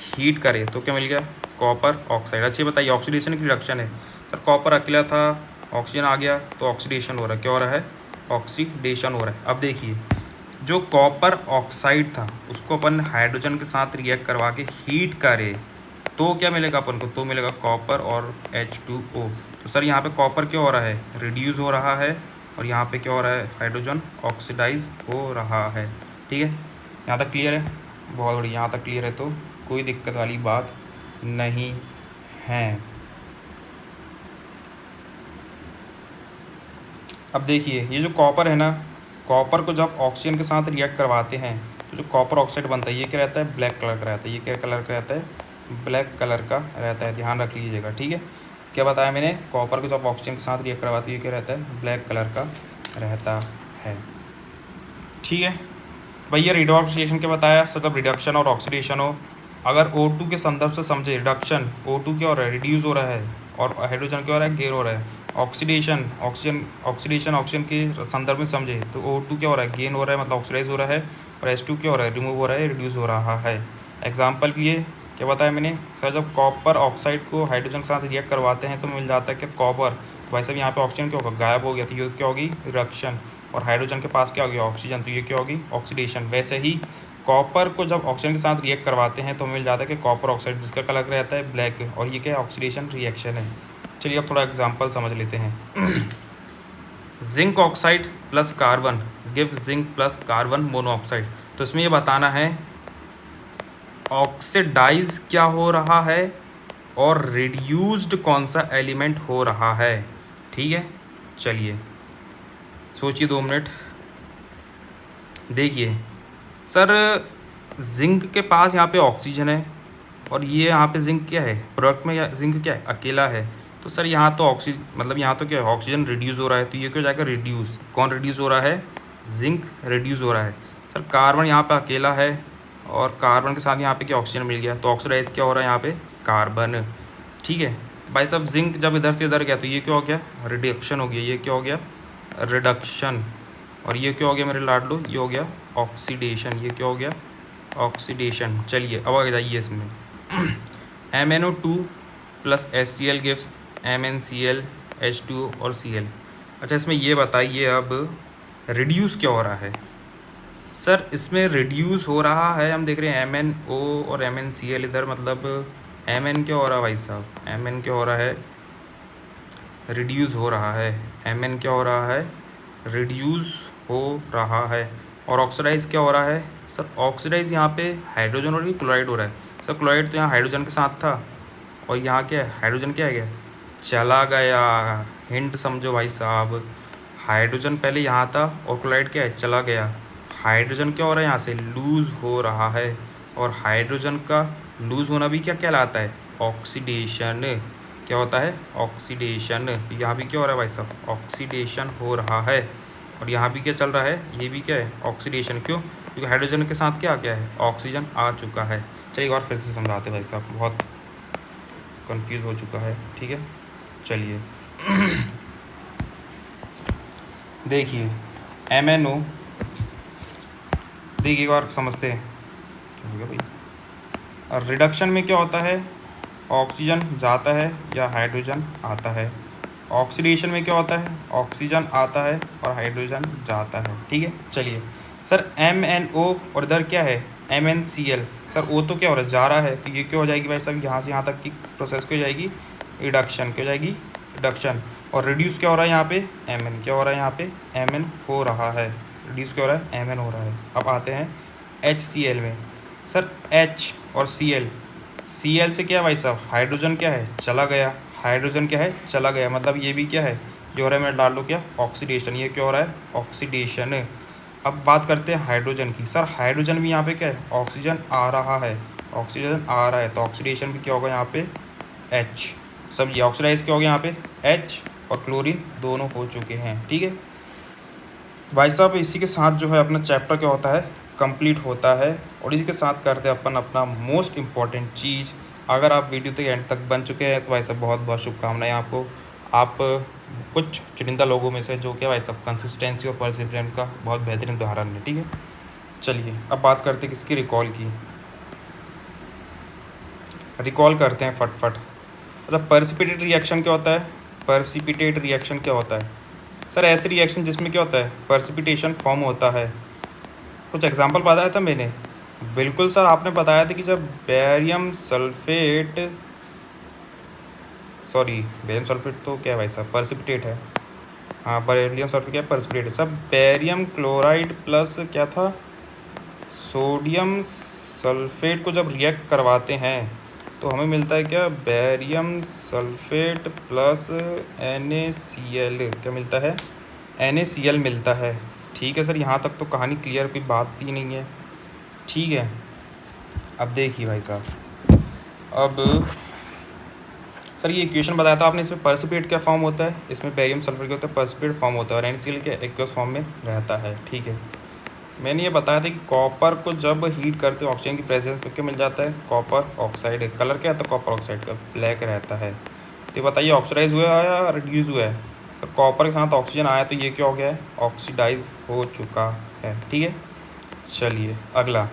हीट करे तो क्या मिल गया, कॉपर ऑक्साइड। अच्छी बताइए ऑक्सीडेशन की रिडक्शन है। सर कॉपर अकेला था, ऑक्सीजन आ गया तो ऑक्सीडेशन हो रहा है, क्या हो रहा है, ऑक्सीडेशन हो रहा है। अब देखिए जो कॉपर ऑक्साइड था उसको अपन हाइड्रोजन के साथ रिएक्ट करवा के हीट करे तो क्या मिलेगा अपन को, तो मिलेगा कॉपर और H2O। तो सर यहाँ पे कॉपर क्या हो रहा है, रिड्यूस हो रहा है, और यहाँ पे क्या हो रहा है, हाइड्रोजन ऑक्सीडाइज हो रहा है। ठीक है, यहाँ तक क्लियर है, बहुत बढ़िया, यहाँ तक क्लियर है तो कोई दिक्कत वाली बात नहीं है। अब देखिए ये जो कॉपर है ना, कॉपर को जब ऑक्सीजन के साथ रिएक्ट करवाते हैं तो जो कॉपर ऑक्साइड बनता है ये क्या रहता है, ब्लैक कलर का रहता है। ये क्या कलर का रहता है, ब्लैक कलर का रहता है, ध्यान रख लीजिएगा। ठीक है, क्या बताया मैंने, कॉपर को जब ऑक्सीजन के साथ रिएक्ट करवाते हैं ये क्या रहता है, ब्लैक कलर का रहता है। ठीक है भैया, रिडॉक्स रिएक्शन क्या बताया सर, जब रिडक्शन और ऑक्सीडेशन हो, अगर O2 के संदर्भ से समझे, रिडक्शन O2 क्या हो रहा है, रिड्यूस हो रहा है, और हाइड्रोजन क्या हो रहा है, गेन हो रहा है। ऑक्सीडेशन ऑक्सीजन के संदर्भ में समझे तो O2 क्या हो रहा है, गेन हो रहा है, मतलब ऑक्सीडाइज हो रहा है, और H2 क्या हो रहा है, रिमूव हो रहा है, रिड्यूस हो रहा है। एग्जाम्पल के लिए क्या बताया मैंने सर, जब कॉपर ऑक्साइड को हाइड्रोजन के साथ रिएक्ट करवाते हैं तो मिल जाता है कि कॉपर, तो भाई साहब यहाँ पे ऑक्सीजन क्या होगा, गायब हो गया, तो ये क्या होगी, रिडक्शन, और हाइड्रोजन के पास क्या हो गया, ऑक्सीजन, तो ये क्या होगी, ऑक्सीडेशन। वैसे ही कॉपर को जब ऑक्सीजन के साथ रिएक्ट करवाते हैं तो मिल जाता है कि कॉपर ऑक्साइड, जिसका कलर रहता है ब्लैक, और ये क्या है, ऑक्सीडेशन रिएक्शन है। चलिए अब थोड़ा एग्जांपल समझ लेते हैं। Zinc oxide plus carbon give zinc plus carbon monoxide. तो इसमें ये बताना है ऑक्सीडाइज क्या हो रहा है और रिड्यूस्ड कौन सा एलिमेंट हो रहा है। ठीक है, चलिए सोचिए 2 मिनट। देखिए सर जिंक के पास यहाँ पे ऑक्सीजन है, और ये यहाँ पे जिंक क्या है, प्रोडक्ट में जिंक क्या है, अकेला है। तो सर यहाँ तो मतलब यहाँ तो क्या है, ऑक्सीजन रिड्यूस हो रहा है, तो ये क्या हो जाएगा, रिड्यूस। कौन रिड्यूस हो रहा है, जिंक रिड्यूस हो रहा है। सर कार्बन यहाँ पे अकेला है, और कार्बन के साथ यहाँ पे क्या ऑक्सीजन मिल गया, तो ऑक्सीडाइज क्या हो रहा है यहाँ पे, कार्बन। ठीक है भाई साहब, जिंक जब इधर से इधर गया तो ये क्या हो गया, रिडक्शन हो गया, ये क्या हो गया, रिडक्शन। और ये क्या हो गया मेरे लाडलो, ये हो गया ऑक्सीडेशन, ये क्या हो गया, ऑक्सीडेशन। चलिए अब आगे जाइए इसमें। MnO2 plus HCl gives MnCl H2O और Cl। अच्छा इसमें ये बताइए अब रिड्यूस क्या हो रहा है। सर इसमें रिड्यूस हो रहा है, हम देख रहे हैं MnO और MnCl इधर, मतलब Mn क्या हो रहा है भाई साहब, Mn क्या हो रहा है, रिड्यूस हो रहा है। Mn क्या हो रहा है, रिड्यूस हो रहा है। और ऑक्सीडाइज क्या हो रहा है, सर ऑक्सीडाइज यहाँ पे हाइड्रोजन और क्लोराइड हो रहा है। सर क्लोराइड तो यहाँ हाइड्रोजन के साथ था, और यहाँ क्या है, हाइड्रोजन क्या है गया, चला गया। हिंट समझो भाई साहब, हाइड्रोजन पहले यहाँ था और क्लोराइड क्या है, चला गया। हाइड्रोजन क्या हो रहा है, यहाँ से लूज़ हो रहा है, और हाइड्रोजन का लूज़ होना भी क्या कहलाता है, ऑक्सीडेशन। क्या होता है, ऑक्सीडेशन। यहाँ भी क्या हो रहा है भाई साहब, ऑक्सीडेशन हो रहा है, और यहाँ भी क्या चल रहा है, ये भी क्या है, ऑक्सीडेशन। क्यों, क्योंकि हाइड्रोजन के साथ क्या आ गया है, ऑक्सीजन आ चुका है। चलिए एक बार फिर से समझाते भाई साहब, बहुत कंफ्यूज हो चुका है। ठीक है चलिए। देखिए MnO, देखिए एक बार समझते हैं क्या हो गया भाई। और रिडक्शन में क्या होता है, ऑक्सीजन जाता है या हाइड्रोजन आता है। ऑक्सीडेशन में क्या होता है, ऑक्सीजन आता है और हाइड्रोजन जाता है। ठीक है चलिए सर, MnO और इधर क्या है, MnCl। सर O तो क्या हो रहा है, जा रहा है, तो ये क्या हो जाएगी भाई साहब, यहाँ से यहाँ तक की प्रोसेस क्या हो जाएगी, रिडक्शन। क्या हो जाएगी, रिडक्शन। और रिड्यूस क्या हो रहा है यहाँ पे, Mn। क्या हो रहा है यहाँ पे, Mn हो रहा है, रिड्यूस क्या हो रहा है, Mn हो रहा है। अब आते हैं HCl में। सर H और Cl, Cl से क्या है भाई साहब, हाइड्रोजन क्या है, चला गया, हाइड्रोजन क्या है, चला गया, मतलब ये भी क्या है, जो हो रहा है मैं डाल लो क्या, ऑक्सीडेशन। ये क्या हो रहा है, ऑक्सीडेशन। अब बात करते हैं हाइड्रोजन की। सर हाइड्रोजन भी यहाँ पे क्या है, ऑक्सीजन आ रहा है, ऑक्सीजन आ रहा है, तो ऑक्सीडेशन भी क्या होगा यहाँ पे, H। समझिए ऑक्सीडाइज क्या हो गया यहाँ पे, H, और क्लोरीन दोनों हो चुके हैं। ठीक है भाई साहब, इसी के साथ जो है अपना चैप्टर क्या होता है, कंप्लीट होता है। और इसी के साथ करते हैं अपन अपना मोस्ट इम्पॉर्टेंट चीज़। अगर आप वीडियो तक एंड तक बन चुके हैं तो भाई साहब बहुत बहुत शुभकामनाएं आपको। आप कुछ चुनिंदा लोगों में से जो कि भाई साहब कंसिस्टेंसी और परसिवरेंस का बहुत बेहतरीन उदाहरण है। ठीक है चलिए अब बात करते हैं किसकी, रिकॉल की। रिकॉल करते हैं फटफट। अच्छा, प्रेसिपिटेट रिएक्शन क्या होता है? प्रेसिपिटेट रिएक्शन क्या होता है सर? ऐसे रिएक्शन जिसमें क्या होता है, प्रेसिपिटेशन फॉर्म होता है। कुछ एग्जांपल बताया था मैंने। बिल्कुल सर, आपने बताया था कि जब barium sulphate, sorry barium sulphate तो क्या है भाई साहब, प्रेसिपिटेट है। हाँ, बेरियम सल्फेट क्या है, प्रेसिपिटेट है। सब बेरियम क्लोराइड प्लस क्या था, सोडियम सल्फेट को जब रिएक्ट करवाते हैं तो हमें मिलता है क्या, बेरियम सल्फेट प्लस NaCl। क्या मिलता है? NaCl मिलता है। ठीक है सर, यहाँ तक तो कहानी क्लियर, कोई बात ही नहीं है। ठीक है, अब देखिए भाई साहब, अब सर ये इक्वेशन बताया था आपने, इसमें प्रेसिपिटेट क्या फॉर्म होता है, इसमें बेरियम सल्फेट क्या होता है, प्रेसिपिटेट फॉर्म होता है, और NaCl के एक्वस फॉर्म में रहता है। ठीक है, मैंने ये बताया था कि कॉपर को जब हीट करते हैं ऑक्सीजन की प्रेजेंस में क्या मिल जाता है, कॉपर ऑक्साइड। कलर क्या आता है कॉपर ऑक्साइड का, ब्लैक रहता है। तो बताइए ऑक्सीडाइज हुआ है या रिड्यूस हुआ है? सर कॉपर के साथ ऑक्सीजन आया तो ये क्या हो गया है, ऑक्सीडाइज हो चुका है। ठीक है, चलिए अगला।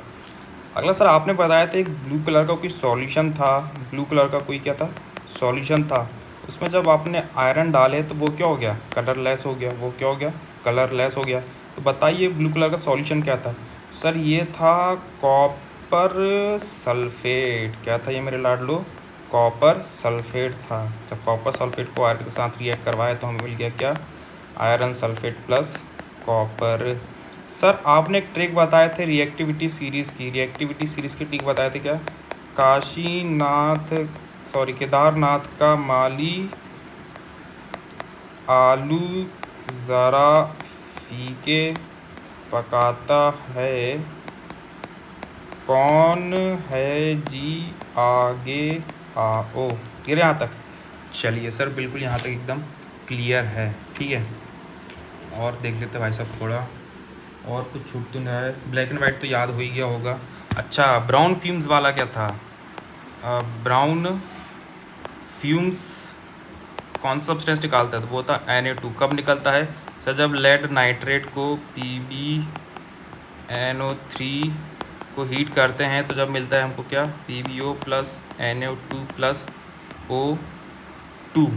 अगला सर आपने बताया था एक ब्लू कलर का कोई सॉल्यूशन था, ब्लू कलर का कोई क्या था, सॉल्यूशन था। उसमें जब आपने आयरन डाले तो वो क्या हो गया, कलरलेस हो गया। वो क्या हो गया, कलरलेस हो गया। तो बताइए ब्लू कलर का सॉल्यूशन क्या था? सर ये था कॉपर सल्फेट। क्या था ये मेरे लाडलो, कॉपर सल्फेट था। जब कॉपर सल्फेट को आयरन के साथ रिएक्ट करवाया तो हमें मिल गया क्या, iron sulphate plus copper. Sir आपने एक ट्रिक बताए थे रिएक्टिविटी सीरीज़ की, रिएक्टिविटी सीरीज़ की ट्रिक बताए थे क्या, केदारनाथ का माली आलू ज़रा फीके पकाता है, कौन है जी आगे आओ। ठीक है यहाँ तक? चलिए सर बिल्कुल यहाँ तक एकदम क्लियर है। ठीक है, और देख लेते भाई साहब थोड़ा, और कुछ छूट तो नहीं रहा है। ब्लैक एंड वाइट तो याद हो ही गया होगा। अच्छा, ब्राउन फ्यूम्स वाला क्या था? ब्राउन फ्यूम्स कौन सा सब्सटेंस निकालता है? तो वो था Na2। कब निकलता है सर? जब लेड नाइट्रेट को PbNO3 को हीट करते हैं तो जब मिलता है हमको क्या, PbO plus NO2 plus O2।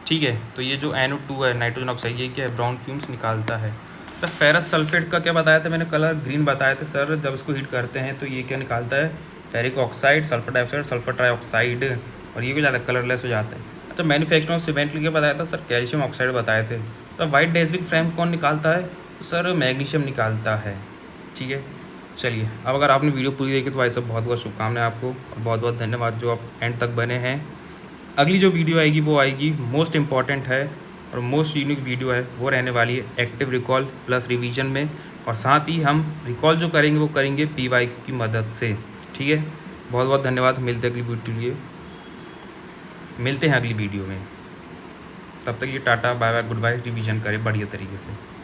ठीक है, तो ये जो NO2 है, नाइट्रोजन ऑक्साइड, ये क्या है, ब्राउन फ्यूम्स निकालता है। तो फेरस सल्फेट का क्या बताया था मैंने, कलर ग्रीन बताया था सर। जब इसको हीट करते हैं तो ये क्या निकालता है, ferric oxide, sulphur dioxide, sulphur trioxide, और ये भी ज़्यादा कलरलेस हो जाता है। अच्छा, मैन्युफैक्चरिंग ऑफ सीमेंट के बताया था सर, कैल्शियम ऑक्साइड बताए थे। तो वाइट डेजलिंग फ्रेम कौन निकालता है? तो सर मैग्नीशियम निकालता है। ठीक है, चलिए अब अगर आपने वीडियो पूरी देखी तो भाई साहब बहुत बहुत शुभकामनाएं आपको, और बहुत बहुत धन्यवाद जो आप एंड तक बने हैं। अगली जो वीडियो आएगी वो आएगी, मोस्ट इम्पॉर्टेंट है और मोस्ट यूनिक वीडियो है, वो रहने वाली है एक्टिव रिकॉल प्लस रिवीजन में, और साथ ही हम रिकॉल जो करेंगे वो करेंगे PYQ की मदद से। ठीक है, बहुत बहुत धन्यवाद। मिलते हैं अगली वीडियो में। तब तक ये टाटा bye bye good bye, revision करें बढ़िया तरीके से।